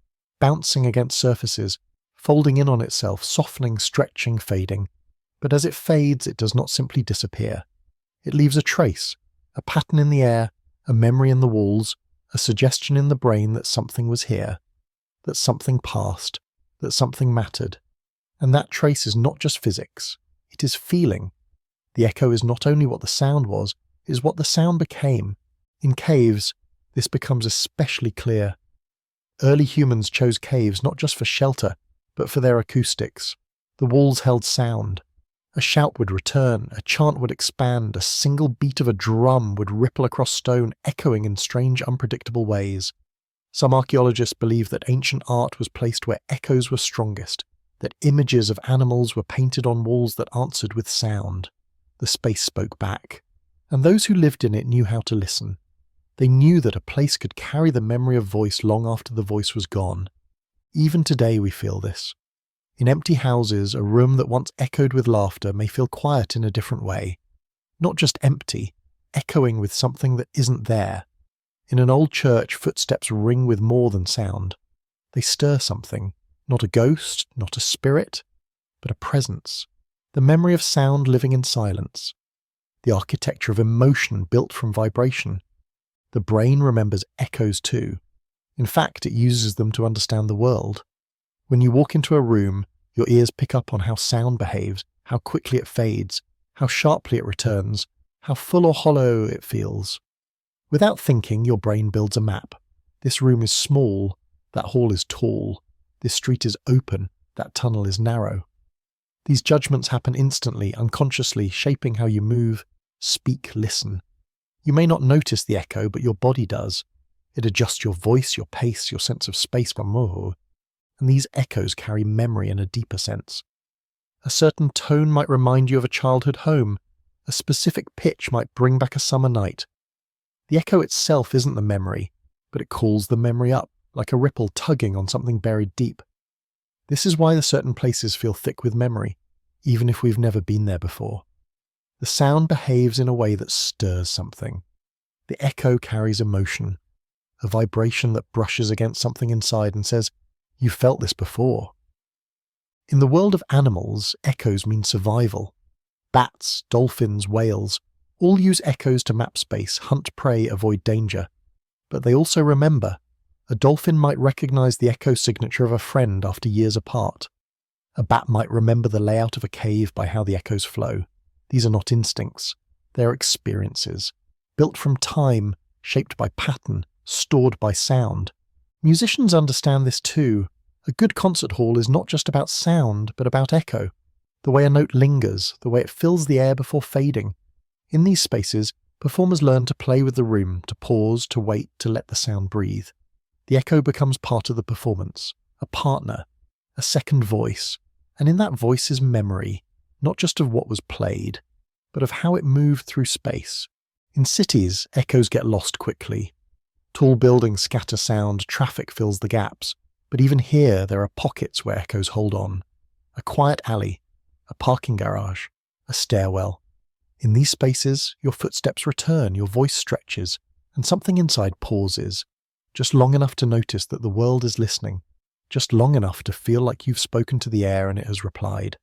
bouncing against surfaces, folding in on itself, softening, stretching, fading. But as it fades, it does not simply disappear. It leaves a trace, a pattern in the air, a memory in the walls, a suggestion in the brain that something was here, that something passed, that something mattered. And that trace is not just physics, it is feeling. The echo is not only what the sound was, it is what the sound became. In caves, this becomes especially clear. Early humans chose caves not just for shelter, but for their acoustics. The walls held sound. A shout would return, a chant would expand, a single beat of a drum would ripple across stone, echoing in strange, unpredictable ways. Some archaeologists believe that ancient art was placed where echoes were strongest, that images of animals were painted on walls that answered with sound. The space spoke back, and those who lived in it knew how to listen. They knew that a place could carry the memory of voice long after the voice was gone. Even today we feel this. In empty houses, a room that once echoed with laughter may feel quiet in a different way. Not just empty, echoing with something that isn't there. In an old church, footsteps ring with more than sound. They stir something, not a ghost, not a spirit, but a presence. The memory of sound living in silence. The architecture of emotion built from vibration. The brain remembers echoes too. In fact, it uses them to understand the world. When you walk into a room, your ears pick up on how sound behaves, how quickly it fades, how sharply it returns, how full or hollow it feels. Without thinking, your brain builds a map. This room is small, that hall is tall. This street is open, that tunnel is narrow. These judgments happen instantly, unconsciously, shaping how you move, speak, listen. You may not notice the echo, but your body does. It adjusts your voice, your pace, your sense of space, and these echoes carry memory in a deeper sense. A certain tone might remind you of a childhood home. A specific pitch might bring back a summer night. The echo itself isn't the memory, but it calls the memory up, like a ripple tugging on something buried deep. This is why certain places feel thick with memory, even if we've never been there before. The sound behaves in a way that stirs something. The echo carries emotion, a vibration that brushes against something inside and says, "You felt this before." In the world of animals, echoes mean survival. Bats, dolphins, whales, all use echoes to map space, hunt prey, avoid danger. But they also remember. A dolphin might recognize the echo signature of a friend after years apart. A bat might remember the layout of a cave by how the echoes flow. These are not instincts. They are experiences, built from time, shaped by pattern, stored by sound. Musicians understand this too. A good concert hall is not just about sound, but about echo. The way a note lingers, the way it fills the air before fading. In these spaces, performers learn to play with the room, to pause, to wait, to let the sound breathe. The echo becomes part of the performance, a partner, a second voice, and in that voice is memory, not just of what was played, but of how it moved through space. In cities, echoes get lost quickly. Tall buildings scatter sound, traffic fills the gaps, but even here there are pockets where echoes hold on. A quiet alley, a parking garage, a stairwell. In these spaces, your footsteps return, your voice stretches, and something inside pauses, just long enough to notice that the world is listening, just long enough to feel like you've spoken to the air and it has replied.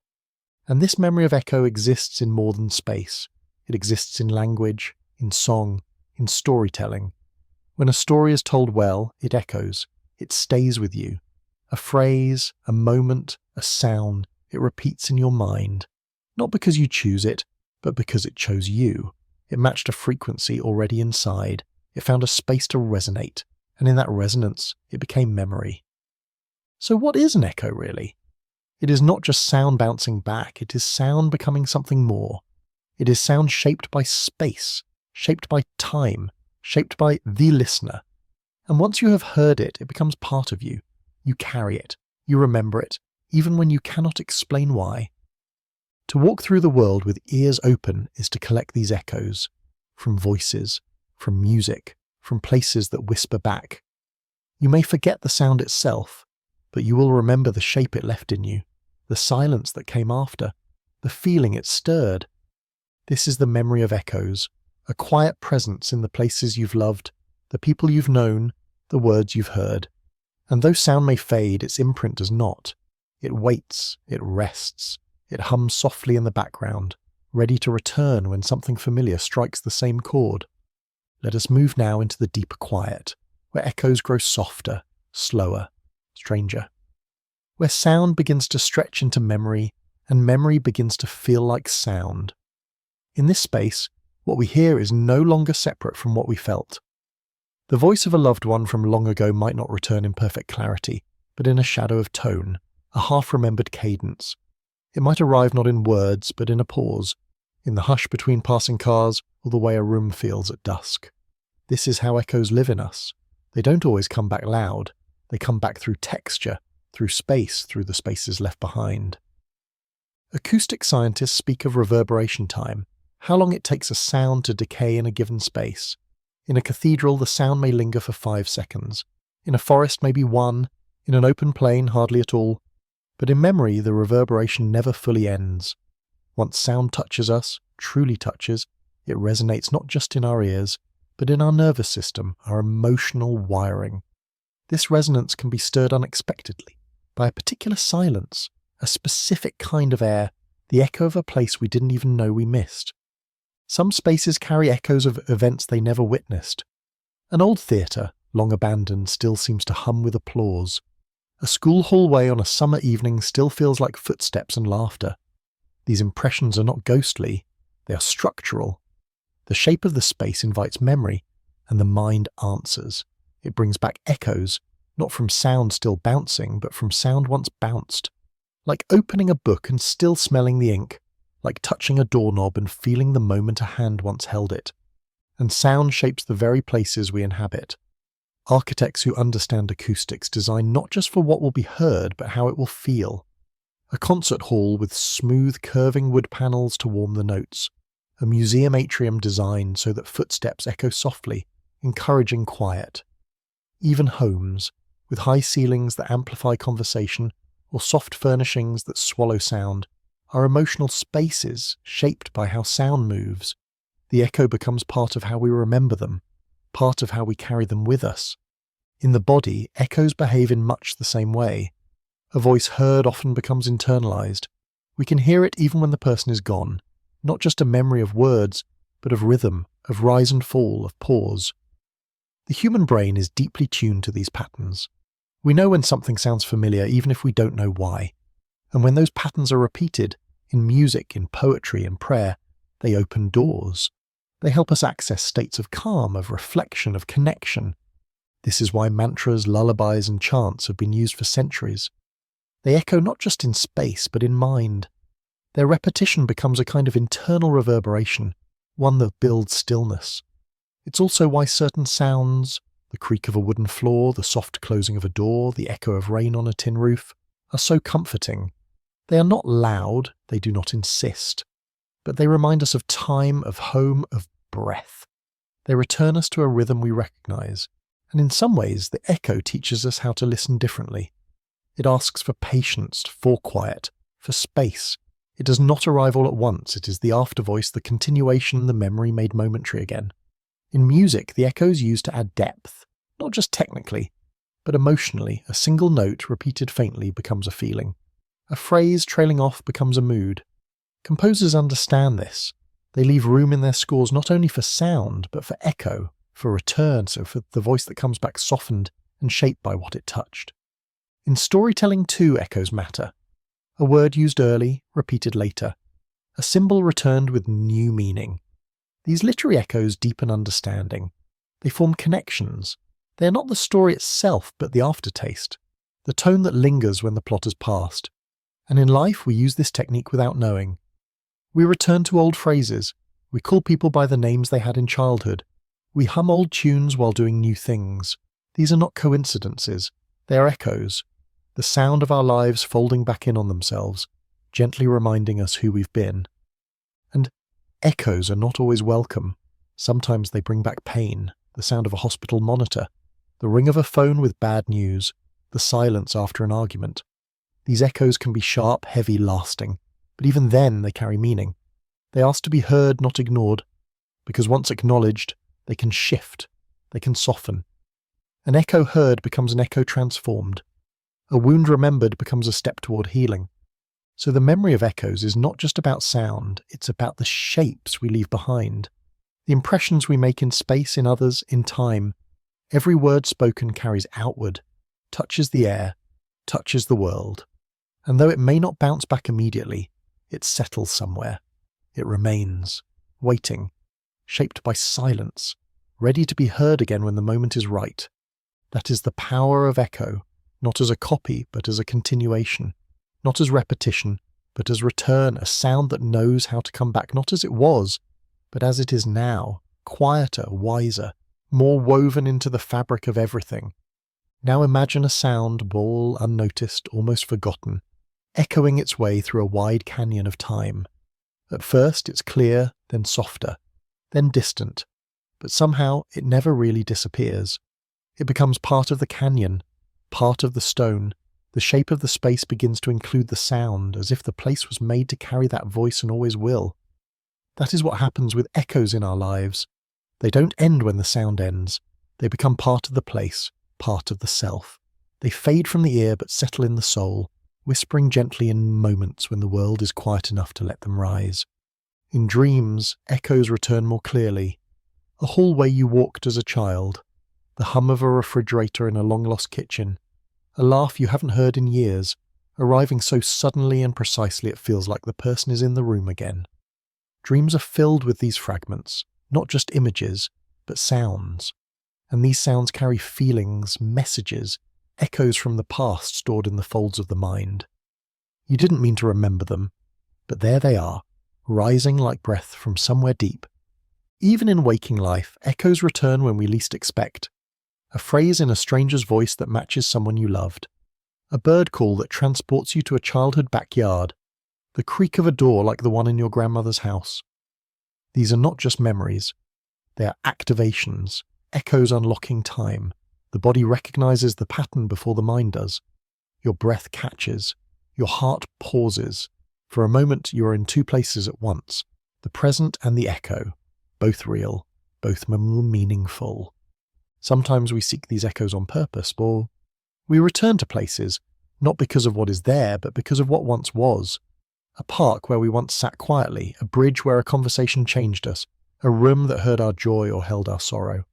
And this memory of echo exists in more than space. It exists in language, in song, in storytelling. When a story is told well, it echoes. It stays with you. A phrase, a moment, a sound, it repeats in your mind. Not because you choose it, but because it chose you. It matched a frequency already inside. It found a space to resonate, and in that resonance, it became memory. So what is an echo really? It is not just sound bouncing back, it is sound becoming something more. It is sound shaped by space, shaped by time, shaped by the listener. And once you have heard it, it becomes part of you. You carry it, you remember it, even when you cannot explain why. To walk through the world with ears open is to collect these echoes, from voices, from music, from places that whisper back. You may forget the sound itself, but you will remember the shape it left in you, the silence that came after, the feeling it stirred. This is the memory of echoes, a quiet presence in the places you've loved, the people you've known, the words you've heard. And though sound may fade, its imprint does not. It waits, it rests, it hums softly in the background, ready to return when something familiar strikes the same chord. Let us move now into the deeper quiet, where echoes grow softer, slower, stranger. Where sound begins to stretch into memory, and memory begins to feel like sound. In this space, what we hear is no longer separate from what we felt. The voice of a loved one from long ago might not return in perfect clarity, but in a shadow of tone, a half-remembered cadence. It might arrive not in words, but in a pause, in the hush between passing cars, or the way a room feels at dusk. This is how echoes live in us. They don't always come back loud. They come back through texture, through space, through the spaces left behind. Acoustic scientists speak of reverberation time, how long it takes a sound to decay in a given space. In a cathedral, the sound may linger for 5 seconds. In a forest, maybe 1. In an open plain, hardly at all. But in memory, the reverberation never fully ends. Once sound touches us, truly touches, it resonates not just in our ears, but in our nervous system, our emotional wiring. This resonance can be stirred unexpectedly, by a particular silence, a specific kind of air, the echo of a place we didn't even know we missed. Some spaces carry echoes of events they never witnessed. An old theatre, long abandoned, still seems to hum with applause. A school hallway on a summer evening still feels like footsteps and laughter. These impressions are not ghostly, they are structural. The shape of the space invites memory, and the mind answers. It brings back echoes, not from sound still bouncing, but from sound once bounced. Like opening a book and still smelling the ink, like touching a doorknob and feeling the moment a hand once held it. And sound shapes the very places we inhabit. Architects who understand acoustics design not just for what will be heard, but how it will feel. A concert hall with smooth, curving wood panels to warm the notes. A museum atrium designed so that footsteps echo softly, encouraging quiet. Even homes, with high ceilings that amplify conversation, or soft furnishings that swallow sound, are emotional spaces shaped by how sound moves. The echo becomes part of how we remember them, part of how we carry them with us. In the body, echoes behave in much the same way. A voice heard often becomes internalized. We can hear it even when the person is gone, not just a memory of words, but of rhythm, of rise and fall, of pause. The human brain is deeply tuned to these patterns. We know when something sounds familiar even if we don't know why. And when those patterns are repeated, in music, in poetry, in prayer, they open doors. They help us access states of calm, of reflection, of connection. This is why mantras, lullabies, and chants have been used for centuries. They echo not just in space, but in mind. Their repetition becomes a kind of internal reverberation, one that builds stillness. It's also why certain sounds, the creak of a wooden floor, the soft closing of a door, the echo of rain on a tin roof, are so comforting. They are not loud, they do not insist, but they remind us of time, of home, of breath. They return us to a rhythm we recognize, and in some ways the echo teaches us how to listen differently. It asks for patience, for quiet, for space. It does not arrive all at once, it is the after voice, the continuation, the memory made momentary again. In music, the echoes used to add depth, not just technically, but emotionally. A single note repeated faintly becomes a feeling. A phrase trailing off becomes a mood. Composers understand this. They leave room in their scores not only for sound, but for echo, for return, so for the voice that comes back softened and shaped by what it touched. In storytelling too, echoes matter. A word used early, repeated later. A symbol returned with new meaning. These literary echoes deepen understanding. They form connections. They are not the story itself, but the aftertaste, the tone that lingers when the plot has passed. And in life, we use this technique without knowing. We return to old phrases. We call people by the names they had in childhood. We hum old tunes while doing new things. These are not coincidences. They are echoes. The sound of our lives folding back in on themselves, gently reminding us who we've been. And echoes are not always welcome. Sometimes they bring back pain, the sound of a hospital monitor, the ring of a phone with bad news, the silence after an argument. These echoes can be sharp, heavy, lasting, but even then they carry meaning. They ask to be heard, not ignored, because once acknowledged, they can shift, they can soften. An echo heard becomes an echo transformed. A wound remembered becomes a step toward healing. So the memory of echoes is not just about sound, it's about the shapes we leave behind. The impressions we make in space, in others, in time. Every word spoken carries outward, touches the air, touches the world. And though it may not bounce back immediately, it settles somewhere. It remains, waiting, shaped by silence, ready to be heard again when the moment is right. That is the power of echo, not as a copy, but as a continuation. Not as repetition, but as return, a sound that knows how to come back, not as it was, but as it is now, quieter, wiser, more woven into the fabric of everything. Now imagine a sound, all unnoticed, almost forgotten, echoing its way through a wide canyon of time. At first it's clear, then softer, then distant, but somehow it never really disappears. It becomes part of the canyon, part of the stone. The shape of the space begins to include the sound, as if the place was made to carry that voice and always will. That is what happens with echoes in our lives. They don't end when the sound ends. They become part of the place, part of the self. They fade from the ear but settle in the soul, whispering gently in moments when the world is quiet enough to let them rise. In dreams, echoes return more clearly. A hallway you walked as a child, the hum of a refrigerator in a long-lost kitchen, a laugh you haven't heard in years, arriving so suddenly and precisely it feels like the person is in the room again. Dreams are filled with these fragments, not just images, but sounds. And these sounds carry feelings, messages, echoes from the past stored in the folds of the mind. You didn't mean to remember them, but there they are, rising like breath from somewhere deep. Even in waking life, echoes return when we least expect. A phrase in a stranger's voice that matches someone you loved. A bird call that transports you to a childhood backyard. The creak of a door like the one in your grandmother's house. These are not just memories. They are activations, echoes unlocking time. The body recognizes the pattern before the mind does. Your breath catches. Your heart pauses. For a moment you are in two places at once, the present and the echo, both real, both meaningful. Sometimes we seek these echoes on purpose, or we return to places, not because of what is there, but because of what once was. A park where we once sat quietly, a bridge where a conversation changed us, a room that heard our joy or held our sorrow.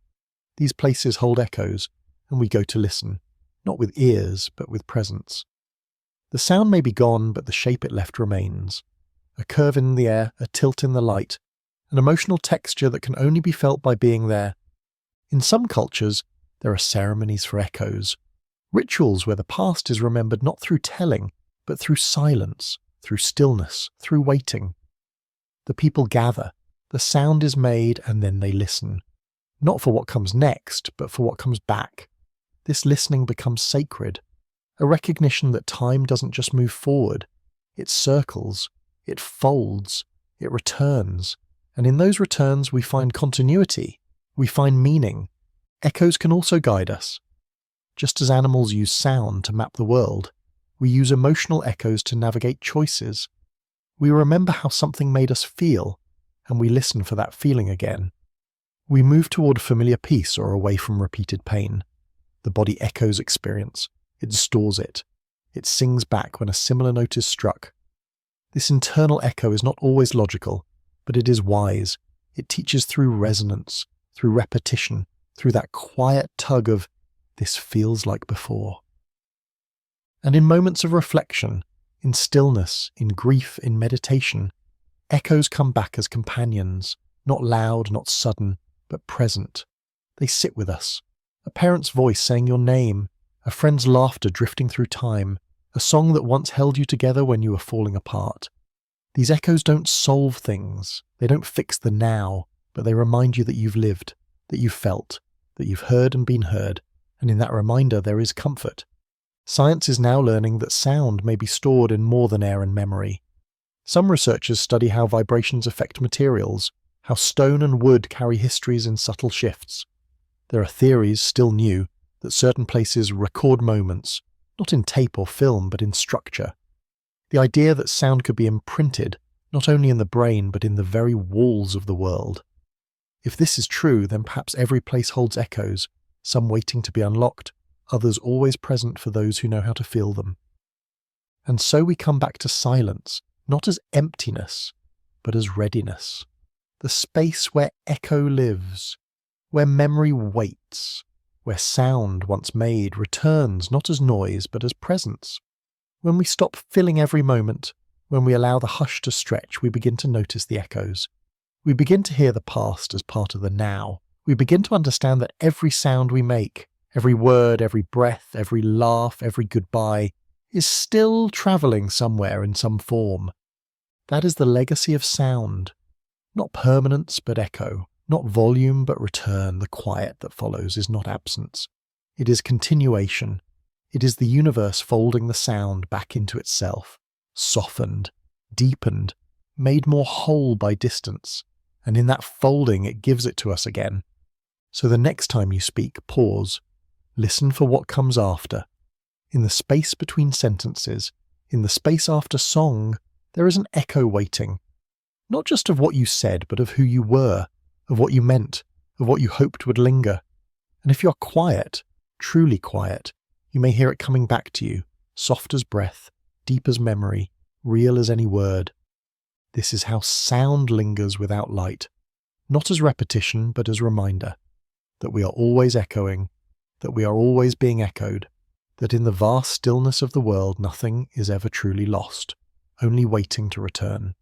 These places hold echoes, and we go to listen, not with ears, but with presence. The sound may be gone, but the shape it left remains. A curve in the air, a tilt in the light, an emotional texture that can only be felt by being there. In some cultures, there are ceremonies for echoes, rituals where the past is remembered not through telling, but through silence, through stillness, through waiting. The people gather, the sound is made, and then they listen. Not for what comes next, but for what comes back. This listening becomes sacred, a recognition that time doesn't just move forward, it circles, it folds, it returns, and in those returns we find continuity. We find meaning. Echoes can also guide us. Just as animals use sound to map the world, we use emotional echoes to navigate choices. We remember how something made us feel, and we listen for that feeling again. We move toward familiar peace or away from repeated pain. The body echoes experience. It stores it. It sings back when a similar note is struck. This internal echo is not always logical, but it is wise. It teaches through resonance, through repetition, through that quiet tug of, this feels like before. And in moments of reflection, in stillness, in grief, in meditation, echoes come back as companions, not loud, not sudden, but present. They sit with us. A parent's voice saying your name, a friend's laughter drifting through time, a song that once held you together when you were falling apart. These echoes don't solve things. They don't fix the now, but they remind you that you've lived, that you've felt, that you've heard and been heard, and in that reminder there is comfort. Science is now learning that sound may be stored in more than air and memory. Some researchers study how vibrations affect materials, how stone and wood carry histories in subtle shifts. There are theories, still new, that certain places record moments, not in tape or film, but in structure. The idea that sound could be imprinted, not only in the brain, but in the very walls of the world. If this is true, then perhaps every place holds echoes, some waiting to be unlocked, others always present for those who know how to feel them. And so we come back to silence, not as emptiness, but as readiness. The space where echo lives, where memory waits, where sound, once made, returns not as noise but as presence. When we stop filling every moment, when we allow the hush to stretch, we begin to notice the echoes. We begin to hear the past as part of the now. We begin to understand that every sound we make, every word, every breath, every laugh, every goodbye, is still travelling somewhere in some form. That is the legacy of sound. Not permanence, but echo. Not volume, but return. The quiet that follows is not absence. It is continuation. It is the universe folding the sound back into itself, softened, deepened, made more whole by distance. And in that folding, it gives it to us again. So the next time you speak, pause. Listen for what comes after. In the space between sentences, in the space after song, there is an echo waiting. Not just of what you said, but of who you were, of what you meant, of what you hoped would linger. And if you're quiet, truly quiet, you may hear it coming back to you, soft as breath, deep as memory, real as any word. This is how sound lingers without light, not as repetition, but as reminder, that we are always echoing, that we are always being echoed, that in the vast stillness of the world nothing is ever truly lost, only waiting to return.